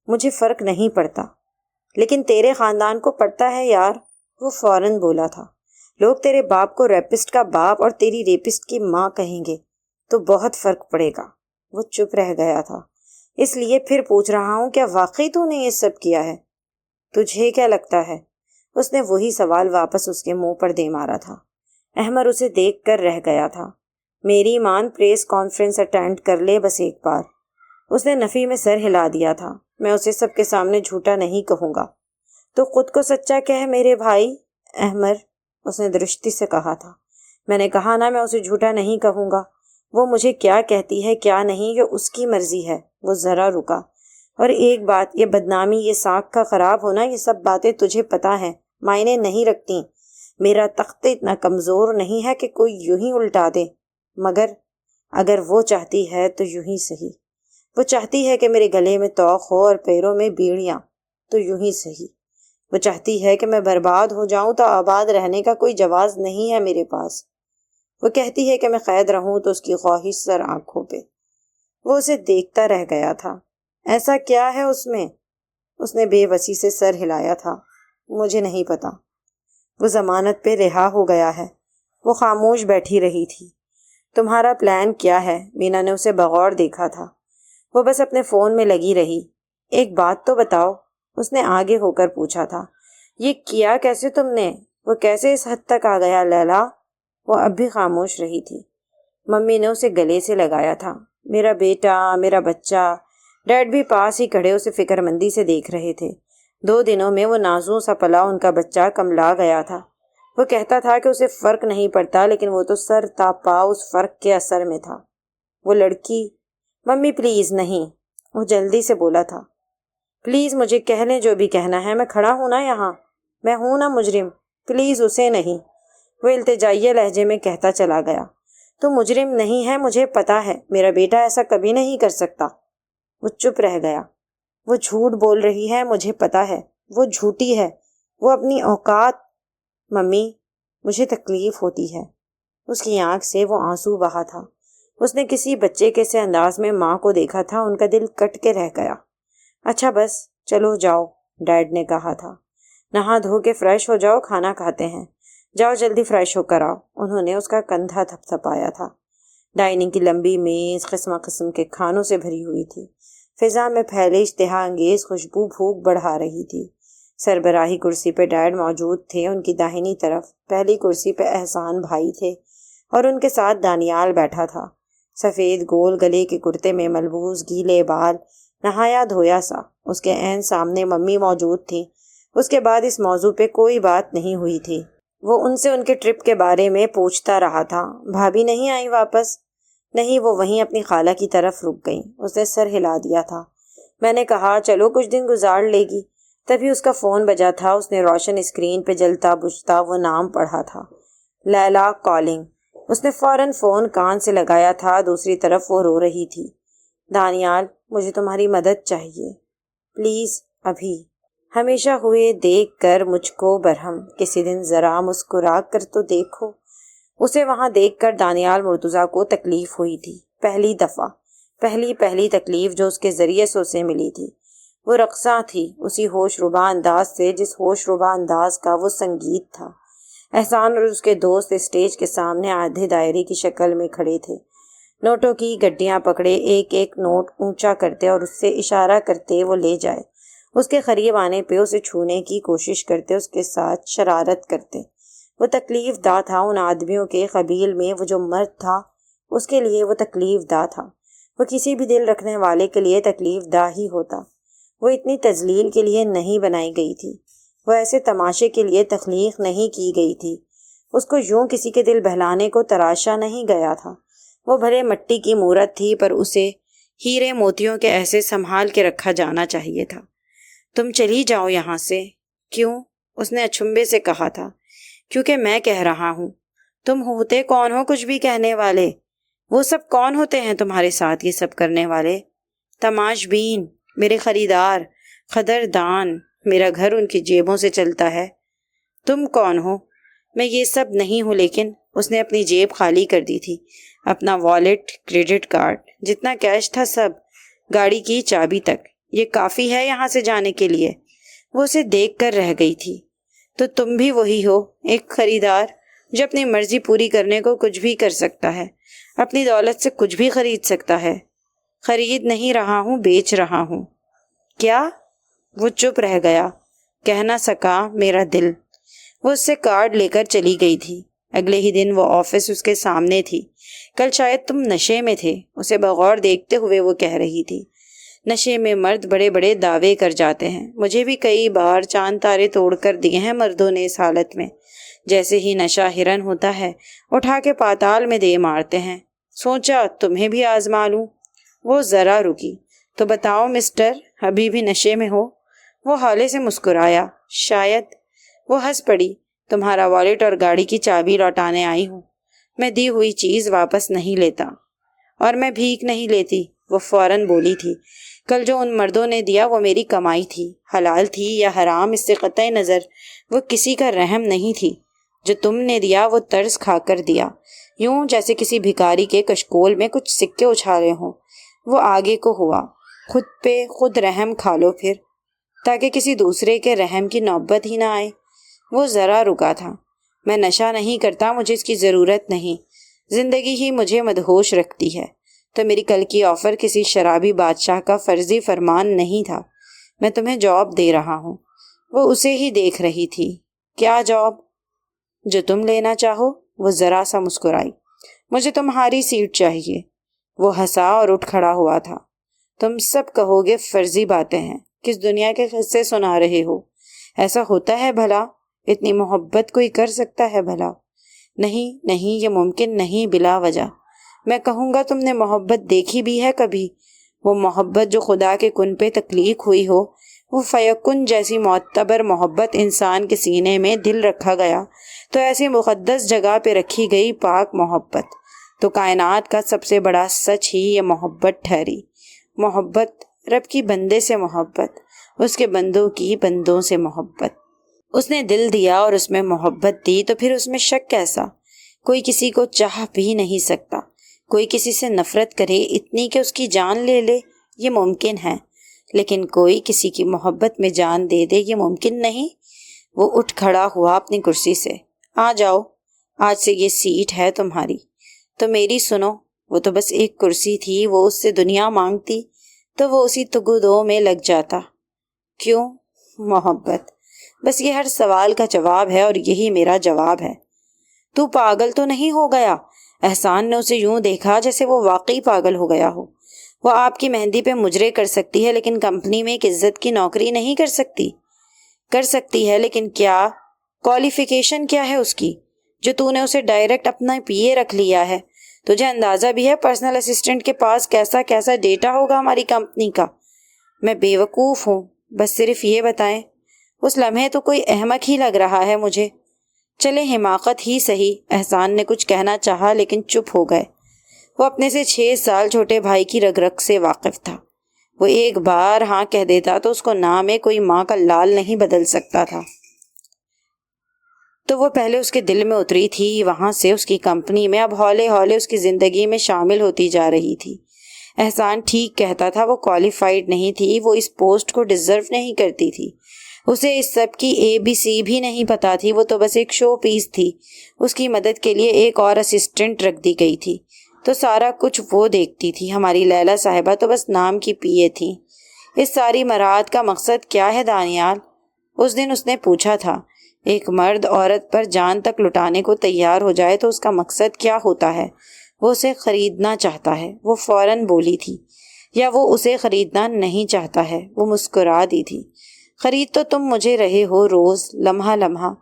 مجھے فرق نہیں پڑتا، لیکن تیرے خاندان کو پڑتا ہے یار، وہ فوراً بولا تھا۔ لوگ تیرے باپ کو ریپسٹ کا باپ اور تیری ریپسٹ کی ماں کہیں گے تو بہت فرق پڑے گا۔ وہ چپ رہ گیا تھا۔ اس لیے پھر پوچھ رہا ہوں، کیا واقعی تو نے یہ سب کیا ہے؟ تجھے کیا لگتا ہے؟ اس نے وہی سوال واپس اس کے منہ پر دے مارا تھا۔ احمر اسے دیکھ کر رہ گیا تھا۔ میری مان پریس کانفرنس اٹینڈ کر لے بس ایک بار۔ اس نے نفی میں سر ہلا دیا تھا۔ میں اسے سب کے سامنے جھوٹا نہیں کہوں گا۔ تو خود کو سچا کہہ میرے بھائی۔ احمر، اس نے درشتی سے کہا تھا۔ میں نے کہا نا میں اسے جھوٹا نہیں کہوں گا۔ وہ مجھے کیا کہتی ہے کیا نہیں یہ اس کی مرضی ہے۔ وہ ذرا رکا۔ اور ایک بات، یہ بدنامی، یہ ساکھ کا خراب ہونا، یہ سب باتیں تجھے پتا ہے معنی نہیں رکھتی۔ میرا تخت اتنا کمزور نہیں ہے کہ کوئی یوں ہی الٹا دے، مگر اگر وہ چاہتی ہے تو یوں ہی صحیح۔ وہ چاہتی ہے کہ میرے گلے میں توق ہو اور پیروں میں بیڑیاں، تو یوں ہی صحیح۔ وہ چاہتی ہے کہ میں برباد ہو جاؤں تو آباد رہنے کا کوئی جواز نہیں ہے میرے پاس۔ وہ کہتی ہے کہ میں قید رہوں تو اس کی خواہش سر آنکھوں پہ۔ وہ اسے دیکھتا رہ گیا تھا۔ ایسا کیا ہے اس میں؟ اس نے بے بسی سے سر ہلایا تھا۔ مجھے نہیں پتا۔ وہ ضمانت پہ رہا ہو گیا ہے۔ وہ خاموش بیٹھی رہی تھی۔ تمہارا پلان کیا ہے؟ مینا نے اسے بغور دیکھا تھا۔ وہ بس اپنے فون میں لگی رہی۔ ایک بات تو بتاؤ، اس نے آگے ہو کر پوچھا تھا۔ یہ کیا کیسے تم نے؟ وہ کیسے اس حد تک آ گیا لیلا؟ وہ اب بھی خاموش رہی تھی۔ ممی نے اسے گلے سے لگایا تھا۔ میرا بیٹا، میرا بچہ۔ ڈیڈ بھی پاس ہی کھڑے اسے فکر مندی سے دیکھ رہے تھے۔ 2 دنوں میں وہ نازوں سا پلا ان کا بچہ کملا گیا تھا۔ وہ کہتا تھا کہ اسے فرق نہیں پڑتا، لیکن وہ تو سر تا پا اس فرق کے اثر میں تھا۔ وہ لڑکی، ممی پلیز نہیں، وہ جلدی سے بولا تھا۔ پلیز مجھے کہہ لیں جو بھی کہنا ہے، میں کھڑا ہوں نا یہاں، میں ہوں نا مجرم، پلیز اسے نہیں۔ وہ التجائیہ لہجے میں کہتا چلا گیا۔ تو مجرم نہیں ہے، مجھے پتا ہے، میرا بیٹا ایسا کبھی نہیں کر سکتا۔ وہ چپ رہ گیا۔ وہ جھوٹ بول رہی ہے، مجھے پتا ہے، وہ جھوٹی ہے، وہ اپنی اوقات۔ ممی، مجھے تکلیف ہوتی ہے۔ اس کی آنکھ سے وہ آنسو بہا تھا۔ اس نے کسی بچے کے سے انداز میں ماں کو دیکھا تھا، ان کا دل کٹ کے رہ گیا۔ اچھا بس چلو جاؤ، ڈیڈ نے کہا تھا۔ نہا دھو کے فریش ہو جاؤ، کھانا کھاتے ہیں۔ جاؤ جلدی فریش ہو کر آؤ۔ انہوں نے اس کا کندھا تھپتھپایا تھا۔ ڈائننگ کی لمبی میز قسم قسم کے کھانوں سے بھری ہوئی تھی۔ فضا میں پھیلے اشتہا انگیز خوشبو بھوک بڑھا رہی تھی۔ سربراہی کرسی پہ ڈیڈ موجود تھے۔ ان کی داہنی طرف پہلی کرسی پہ احسان بھائی تھے اور ان کے ساتھ دانیال بیٹھا تھا، سفید گول گلے کے کرتے میں ملبوس، گیلے بال، نہایا دھویا سا۔ اس کے عین سامنے ممی موجود تھیں۔ اس کے بعد اس موضوع پہ کوئی بات نہیں ہوئی تھی۔ وہ ان سے ان کے ٹرپ کے بارے میں پوچھتا رہا تھا۔ بھابھی نہیں آئی واپس؟ نہیں، وہ وہیں اپنی خالہ کی طرف رک گئیں۔ اس نے سر ہلا دیا تھا۔ میں نے کہا چلو کچھ دن گزار لے گی۔ تبھی اس کا فون بجا تھا۔ اس نے روشن اسکرین پہ جلتا بجھتا وہ نام پڑھا تھا، لیلا کالنگ۔ اس نے فوراً فون کان سے لگایا تھا۔ دوسری طرف وہ رو رہی تھی۔ دانیال، مجھے تمہاری مدد چاہیے، پلیز، ابھی۔ ہمیشہ ہوئے دیکھ کر مجھ کو برہم، کسی دن ذرا مسکرا کر تو دیکھو۔ اسے وہاں دیکھ کر دانیال مرتضیٰ کو تکلیف ہوئی تھی، پہلی دفعہ، پہلی تکلیف جو اس کے ذریعے سے اسے ملی تھی۔ وہ رقصاں تھی، اسی ہوش ربا انداز سے جس ہوش ربا انداز کا وہ سنگیت تھا۔ احسان اور اس کے دوست اسٹیج کے سامنے آدھے دائرے کی شکل میں کھڑے تھے، نوٹوں کی گڈیاں پکڑے ایک ایک نوٹ اونچا کرتے اور اس سے اشارہ کرتے وہ لے جائے، اس کے قریب آنے پہ اسے چھونے کی کوشش کرتے، اس کے ساتھ شرارت کرتے۔ وہ تکلیف دہ تھا۔ ان آدمیوں کے قبیل میں وہ جو مرد تھا اس کے لیے وہ تکلیف دہ تھا۔ وہ کسی بھی دل رکھنے والے کے لیے تکلیف دہ ہی ہوتا۔ وہ اتنی تذلیل کے لیے نہیں بنائی گئی تھی، وہ ایسے تماشے کے لیے تخلیق نہیں کی گئی تھی۔ اس کو یوں کسی کے دل بہلانے کو تراشا نہیں گیا تھا۔ وہ بھلے مٹی کی مورت تھی پر اسے ہیرے موتیوں کے ایسے سنبھال کے رکھا جانا چاہیے تھا۔ تم چلی جاؤ یہاں سے۔ کیوں؟ اس نے اچھمبے سے کہا تھا۔ کیونکہ میں کہہ رہا ہوں۔ تم ہوتے کون ہو کچھ بھی کہنے والے؟ وہ سب کون ہوتے ہیں تمہارے ساتھ یہ سب کرنے والے؟ تماش بین، میرے خریدار، قدردان، میرا گھر ان کی جیبوں سے چلتا ہے۔ تم کون ہو؟ میں یہ سب نہیں ہوں، لیکن اس نے اپنی جیب خالی کر دی تھی، اپنا والیٹ، کریڈٹ کارڈ، جتنا کیش تھا سب، گاڑی کی چابی تک۔ یہ کافی ہے یہاں سے جانے کے لیے؟ وہ اسے دیکھ کر رہ گئی تھی۔ تو تم بھی وہی ہو، ایک خریدار جو اپنی مرضی پوری کرنے کو کچھ بھی کر سکتا ہے، اپنی دولت سے کچھ بھی خرید سکتا ہے۔ خرید نہیں رہا ہوں، بیچ رہا ہوں۔ کیا؟ وہ چپ رہ گیا، کہہ نہ سکا میرا دل۔ وہ اس سے کارڈ لے کر چلی گئی تھی۔ اگلے ہی دن وہ آفس اس کے سامنے تھی۔ کل شاید تم نشے میں تھے، اسے بغور دیکھتے ہوئے وہ کہہ رہی تھی۔ نشے میں مرد بڑے بڑے دعوے کر جاتے ہیں، مجھے بھی کئی بار چاند تارے توڑ کر دیے ہیں مردوں نے اس حالت میں۔ جیسے ہی نشہ ہرن ہوتا ہے اٹھا کے پاتال میں دے مارتے ہیں۔ سوچا تمہیں بھی آزما لوں۔ وہ ذرا رکی۔ تو بتاؤ مسٹر، ابھی بھی نشے میں ہو؟ وہ ہالے سے مسکرایا۔ شاید۔ وہ ہنس پڑی۔ تمہارا والیٹ اور گاڑی کی چابی لوٹانے آئی ہوں۔ میں دی ہوئی چیز واپس نہیں لیتا، اور میں بھیک نہیں لیتی، وہ فوراً بولی تھی۔ کل جو ان مردوں نے دیا وہ میری کمائی تھی، حلال تھی یا حرام اس سے قطع نظر، وہ کسی کا رحم نہیں تھی۔ جو تم نے دیا وہ طرز کھا کر دیا، یوں جیسے کسی بھکاری کے کشکول میں کچھ سکے اچھالے ہوں۔ وہ آگے کو ہوا۔ خود پہ خود رحم کھا لو پھر، تاکہ کسی دوسرے کے رحم کی نوبت ہی نہ آئے۔ وہ ذرا رکا تھا۔ میں نشہ نہیں کرتا، مجھے اس کی ضرورت نہیں، زندگی ہی مجھے مدہوش رکھتی ہے۔ تو میری کل کی آفر کسی شرابی بادشاہ کا فرضی فرمان نہیں تھا۔ میں تمہیں جاب دے رہا ہوں۔ وہ اسے ہی دیکھ رہی تھی۔ کیا جاب؟ جو تم لینا چاہو۔ وہ ذرا سا مسکرائی۔ مجھے تمہاری سیٹ چاہیے۔ وہ ہنسا اور اٹھ کھڑا ہوا تھا۔ تم سب کہو گے فرضی باتیں ہیں، کس دنیا کے قصے سنا رہے ہو؟ ایسا ہوتا ہے بھلا؟ اتنی محبت کوئی کر سکتا ہے بھلا؟ نہیں نہیں، یہ ممکن نہیں بلا وجہ۔ میں کہوں گا تم نے محبت دیکھی بھی ہے کبھی؟ وہ محبت جو خدا کے کن پہ تخلیق ہوئی ہو، وہ فیکن جیسی معتبر محبت انسان کے سینے میں دل رکھا گیا تو ایسی مقدس جگہ پہ رکھی گئی پاک محبت تو کائنات کا سب سے بڑا سچ ہی یہ محبت ٹھہری۔ محبت، رب کی بندے سے محبت، اس کے بندوں کی بندوں سے محبت۔ اس نے دل دیا اور اس میں محبت دی، تو پھر اس میں شک کیسا؟ کوئی کسی کو چاہ بھی نہیں سکتا، کوئی کسی سے نفرت کرے اتنی کہ اس کی جان لے لے، یہ ممکن ہے، لیکن کوئی کسی کی محبت میں جان دے دے یہ ممکن نہیں۔ وہ اٹھ کھڑا ہوا اپنی کرسی سے۔ آ جاؤ، آج سے یہ سیٹ ہے تمہاری۔ تو میری سنو، وہ تو بس ایک کرسی تھی، وہ اس سے دنیا مانگتی تو وہ اسی تگودو میں لگ جاتا۔ کیوں؟ محبت، بس یہ ہر سوال کا جواب ہے اور یہی میرا جواب ہے۔ تو پاگل تو نہیں ہو گیا؟ احسان نے اسے یوں دیکھا جیسے وہ واقعی پاگل ہو گیا ہو۔ وہ آپ کی مہندی پہ مجرے کر سکتی ہے لیکن کمپنی میں ایک عزت کی نوکری نہیں کر سکتی۔ کر سکتی ہے لیکن کیا؟ کوالیفیکیشن کیا ہے اس کی جو تو نے اسے ڈائریکٹ اپنا پی اے رکھ لیا ہے؟ تجھے اندازہ بھی ہے پرسنل اسسٹنٹ کے پاس کیسا کیسا ڈیٹا ہوگا ہماری کمپنی کا؟ میں بے وقوف ہوں، بس صرف یہ بتائیں۔ اس لمحے تو کوئی احمق ہی لگ رہا ہے مجھے۔ چلے حماقت ہی صحیح۔ احسان نے کچھ کہنا چاہا لیکن چپ ہو گئے۔ وہ اپنے سے 6 سال چھوٹے بھائی کی رگ رگ سے واقف تھا۔ وہ ایک بار ہاں کہہ دیتا تو اس کو نام میں کوئی ماں کا لال نہیں بدل سکتا تھا۔ تو وہ پہلے اس کے دل میں اتری تھی، وہاں سے اس کی کمپنی میں، اب ہولے ہولے اس کی زندگی میں شامل ہوتی جا رہی تھی۔ احسان ٹھیک کہتا تھا، وہ کوالیفائیڈ نہیں تھی، وہ اس پوسٹ کو ڈیزرو نہیں کرتی تھی۔ اسے اس سب کی ABC بھی نہیں پتا تھی، وہ تو بس ایک شو پیس تھی۔ اس کی مدد کے لیے ایک اور اسسٹنٹ رکھ دی گئی تھی تو سارا کچھ وہ دیکھتی تھی۔ ہماری لیلا صاحبہ تو بس نام کی پی اے تھی۔ اس ساری مراعات کا مقصد کیا ہے دانیال؟ اس دن اس نے پوچھا تھا۔ ایک مرد عورت پر جان تک لٹانے کو تیار ہو جائے تو اس کا مقصد کیا ہوتا ہے؟ وہ اسے خریدنا چاہتا ہے۔ وہ فوراً بولی تھی۔ یا وہ اسے خریدنا نہیں چاہتا ہے؟ وہ مسکرا دی تھی۔ خرید تو تم مجھے رہے ہو روز، لمحہ لمحہ۔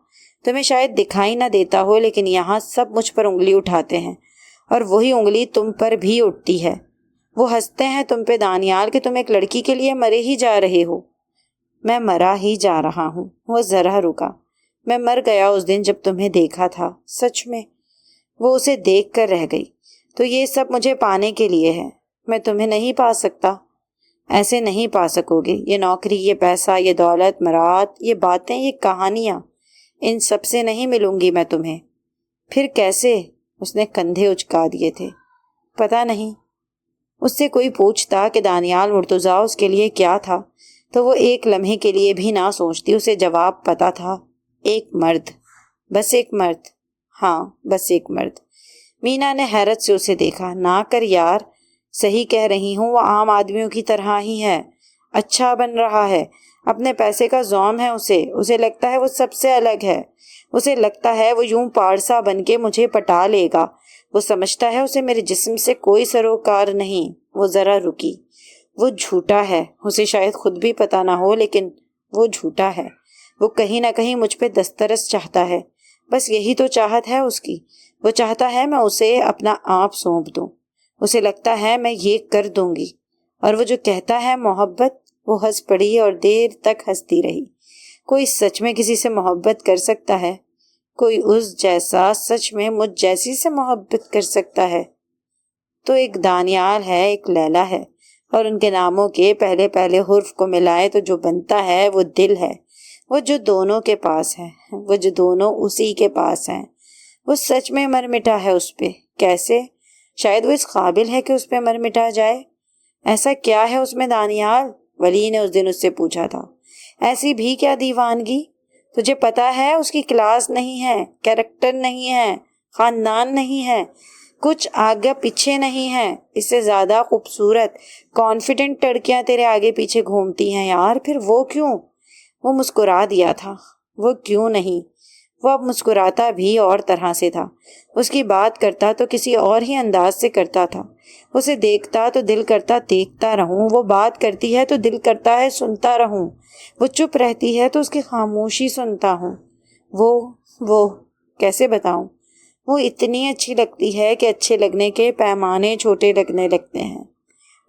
تمہیں شاید دکھائی نہ دیتا ہو لیکن یہاں سب مجھ پر انگلی اٹھاتے ہیں اور وہی انگلی تم پر بھی اٹھتی ہے۔ وہ ہنستے ہیں تم پہ دانیال کہ تم ایک لڑکی کے لیے مرے ہی جا رہے ہو۔ میں مرا ہی جا رہا ہوں۔ وہ ذرا رکا۔ میں مر گیا اس دن جب تمہیں دیکھا تھا، سچ میں۔ وہ اسے دیکھ کر رہ گئی۔ تو یہ سب مجھے پانے کے لیے ہے؟ میں تمہیں نہیں پا سکتا۔ ایسے نہیں پا سکو گے۔ یہ نوکری، یہ پیسہ، یہ دولت، مراعات، یہ باتیں، یہ کہانیاں، ان سب سے نہیں ملوں گی میں تمہیں۔ پھر کیسے؟ اس نے کندھے اچکا دیے تھے۔ پتہ نہیں۔ اس سے کوئی پوچھتا کہ دانیال مرتضیٰ اس کے لیے کیا تھا تو وہ ایک لمحے کے لیے بھی نہ سوچتی۔ اسے جواب پتہ تھا، ایک مرد، بس ایک مرد۔ ہاں، بس ایک مرد۔ مینا نے حیرت سے اسے دیکھا۔ نہ کر یار، صحیح کہہ رہی ہوں، وہ عام آدمیوں کی طرح ہی ہے۔ اچھا بن رہا ہے، اپنے پیسے کا زوم ہے اسے لگتا ہے وہ سب سے الگ ہے۔ اسے لگتا ہے وہ یوں پارسا بن کے مجھے پٹا لے گا۔ وہ سمجھتا ہے اسے میرے جسم سے کوئی سروکار نہیں۔ وہ ذرا رکی۔ وہ جھوٹا ہے، اسے شاید خود بھی پتہ نہ ہو لیکن وہ جھوٹا ہے۔ وہ کہیں نہ کہیں مجھ پہ دسترس چاہتا ہے۔ بس یہی تو چاہت ہے اس کی۔ وہ چاہتا ہے میں اسے اپنا آپ سونپ دوں۔ اسے لگتا ہے میں یہ کر دوں گی۔ اور وہ جو کہتا ہے محبت، وہ ہنس پڑی اور دیر تک ہنستی رہی۔ کوئی سچ میں کسی سے محبت کر سکتا ہے؟ کوئی اس جیسا سچ میں مجھ جیسی سے محبت کر سکتا ہے؟ تو ایک دانیال ہے، ایک لیلا ہے، اور ان کے ناموں کے پہلے پہلے حرف کو ملائے تو جو بنتا ہے وہ دل ہے۔ وہ جو دونوں کے پاس ہے، وہ جو دونوں اسی کے پاس ہیں۔ وہ سچ میں مر مٹا ہے اس پہ۔ کیسے؟ شاید وہ اس قابل ہے کہ اس پہ مر مٹا جائے۔ ایسا کیا ہے اس میں دانیال؟ ولی نے اس دن اس سے پوچھا تھا۔ ایسی بھی کیا دیوانگی؟ تجھے پتا ہے اس کی کلاس نہیں ہے، کیریکٹر نہیں ہے، خاندان نہیں ہے، کچھ آگے پیچھے نہیں ہے۔ اس سے زیادہ خوبصورت کانفیڈنٹ لڑکیاں تیرے آگے پیچھے گھومتی ہیں یار۔ پھر وہ کیوں؟ وہ مسکرا دیا تھا۔ وہ کیوں نہیں؟ وہ اب مسکراتا بھی اور طرح سے تھا۔ اس کی بات کرتا تو کسی اور ہی انداز سے کرتا تھا۔ اسے دیکھتا تو دل کرتا دیکھتا رہوں، وہ بات کرتی ہے تو دل کرتا ہے سنتا رہوں، وہ چپ رہتی ہے تو اس کی خاموشی سنتا ہوں۔ وہ کیسے بتاؤں؟ وہ اتنی اچھی لگتی ہے کہ اچھے لگنے کے پیمانے چھوٹے لگنے لگتے ہیں۔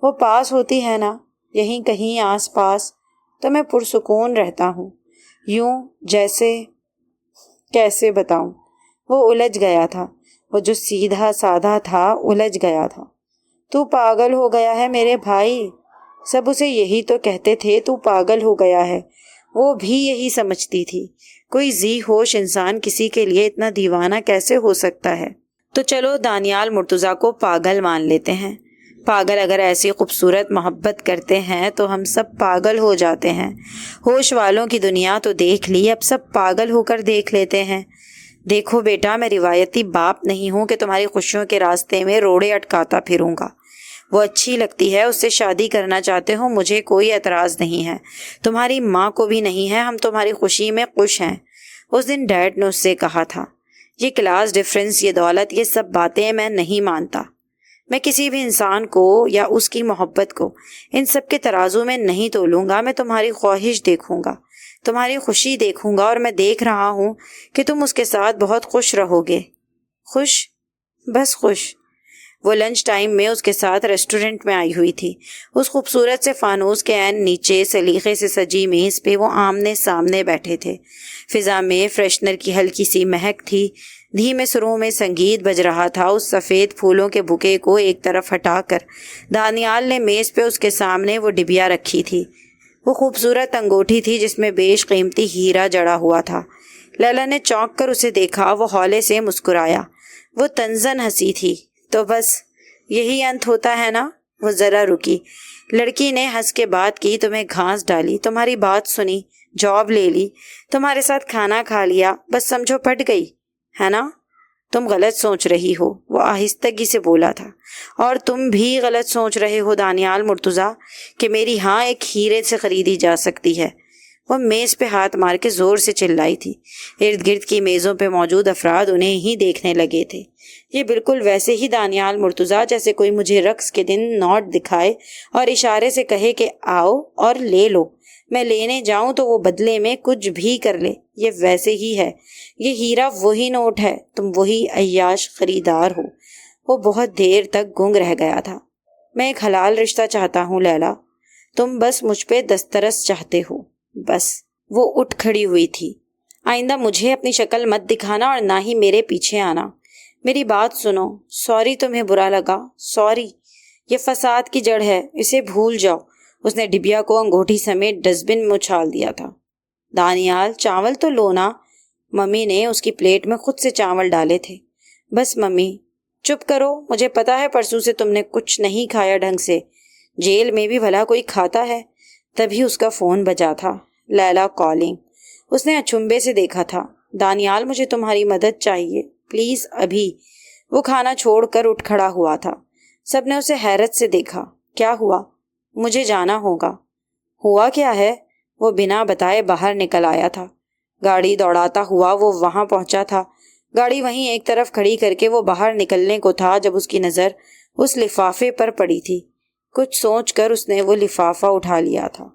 وہ پاس ہوتی ہے نا، یہیں کہیں آس پاس، تو میں پرسکون رہتا ہوں، یوں جیسے، کیسے بتاؤں؟ وہ الجھ گیا تھا۔ وہ جو سیدھا سادہ تھا الجھ گیا تھا۔ تو پاگل ہو گیا ہے میرے بھائی۔ سب اسے یہی تو کہتے تھے، تو پاگل ہو گیا ہے۔ وہ بھی یہی سمجھتی تھی۔ کوئی ذی ہوش انسان کسی کے لیے اتنا دیوانہ کیسے ہو سکتا ہے؟ تو چلو دانیال مرتضیٰ کو پاگل مان لیتے ہیں۔ پاگل اگر ایسی خوبصورت محبت کرتے ہیں تو ہم سب پاگل ہو جاتے ہیں۔ ہوش والوں کی دنیا تو دیکھ لی، اب سب پاگل ہو کر دیکھ لیتے ہیں۔ دیکھو بیٹا، میں روایتی باپ نہیں ہوں کہ تمہاری خوشیوں کے راستے میں روڑے اٹکاتا پھروں گا۔ وہ اچھی لگتی ہے، اس سے شادی کرنا چاہتے ہو، مجھے کوئی اعتراض نہیں ہے، تمہاری ماں کو بھی نہیں ہے، ہم تمہاری خوشی میں خوش ہیں۔ اس دن ڈیڈ نے اس سے کہا تھا، یہ کلاس ڈفرینس، یہ دولت، یہ سب باتیں میں نہیں مانتا۔ میں کسی بھی انسان کو یا اس کی محبت کو ان سب کے ترازو میں نہیں تولوں گا۔ میں تمہاری خواہش دیکھوں گا، تمہاری خوشی دیکھوں گا، اور میں دیکھ رہا ہوں کہ تم اس کے ساتھ بہت خوش رہو گے۔ خوش؟ بس خوش۔ وہ لنچ ٹائم میں اس کے ساتھ ریسٹورنٹ میں آئی ہوئی تھی۔ اس خوبصورت سے فانوس کے عین نیچے سلیقے سے سجی میز پہ وہ آمنے سامنے بیٹھے تھے۔ فضا میں فریشنر کی ہلکی سی مہک تھی، دھیمے سروں میں سنگیت بج رہا تھا۔ اس سفید پھولوں کے بکے کو ایک طرف ہٹا کر دانیال نے میز پہ اس کے سامنے وہ ڈبیا رکھی تھی۔ وہ خوبصورت انگوٹھی تھی جس میں بیش قیمتی ہیرا جڑا ہوا تھا۔ لیلا نے چونک کر اسے دیکھا، وہ ہولے سے مسکرایا۔ وہ طنزاً ہنسی تھی۔ تو بس یہی انت ہوتا ہے نا؟ وہ ذرا رکی۔ لڑکی نے ہنس کے بات کی، تمہیں گھاس ڈالی، تمہاری بات سنی، جاب لے لی، تمہارے ساتھ کھانا کھا لیا، بس سمجھو پٹ گئی ہے نا؟ تم غلط سوچ رہی ہو، وہ آہستگی سے بولا تھا۔ اور تم بھی غلط سوچ رہے ہو دانیال مرتضیٰ کہ میری ہاں ایک ہیرے سے خریدی جا سکتی ہے۔ وہ میز پہ ہاتھ مار کے زور سے چلائی تھی۔ ارد گرد کی میزوں پہ موجود افراد انہیں ہی دیکھنے لگے تھے۔ یہ بالکل ویسے ہی دانیال مرتضیٰ جیسے کوئی مجھے رقص کے دن نوٹ دکھائے اور اشارے سے کہے کہ آؤ اور لے لو، میں لینے جاؤں تو وہ بدلے میں کچھ بھی کر لے۔ یہ ویسے ہی ہے، یہ ہیرا وہی نوٹ ہے، تم وہی عیاش خریدار ہو۔ وہ بہت دیر تک گنگ رہ گیا تھا۔ میں ایک حلال رشتہ چاہتا ہوں لیلا، تم بس مجھ پہ دسترس چاہتے ہو، بس۔ وہ اٹھ کھڑی ہوئی تھی۔ آئندہ مجھے اپنی شکل مت دکھانا اور نہ ہی میرے پیچھے آنا۔ میری بات سنو، سوری تمہیں برا لگا، سوری، یہ فساد کی جڑ ہے، اسے بھول جاؤ۔ اس نے ڈبیا کو انگوٹھی سمیت ڈسٹ بن میں اچھال دیا تھا۔ دانیال، چاول تو لو نا۔ ممی نے اس کی پلیٹ میں خود سے چاول ڈالے تھے۔ بس ممی، چپ کرو، مجھے پتا ہے پرسوں سے تم نے کچھ نہیں کھایا ڈھنگ سے، جیل میں بھی بھلا کوئی کھاتا ہے۔ تبھی اس کا فون بجا تھا، لیلا کالنگ۔ اس نے اچھمبے سے دیکھا تھا۔ دانیال، مجھے تمہاری مدد چاہیے، پلیز ابھی۔ وہ کھانا چھوڑ کر اٹھ کھڑا ہوا تھا۔ سب نے اسے حیرت سے دیکھا۔ کیا ہوا؟ مجھے جانا ہوگا۔ ہوا کیا ہے؟ وہ بنا بتائے باہر نکل آیا تھا۔ گاڑی دوڑاتا ہوا وہ وہاں پہنچا تھا۔ گاڑی وہیں ایک طرف کھڑی کر کے وہ باہر نکلنے کو تھا جب اس کی نظر اس لفافے پر پڑی تھی۔ کچھ سوچ کر اس نے وہ لفافہ اٹھا لیا تھا۔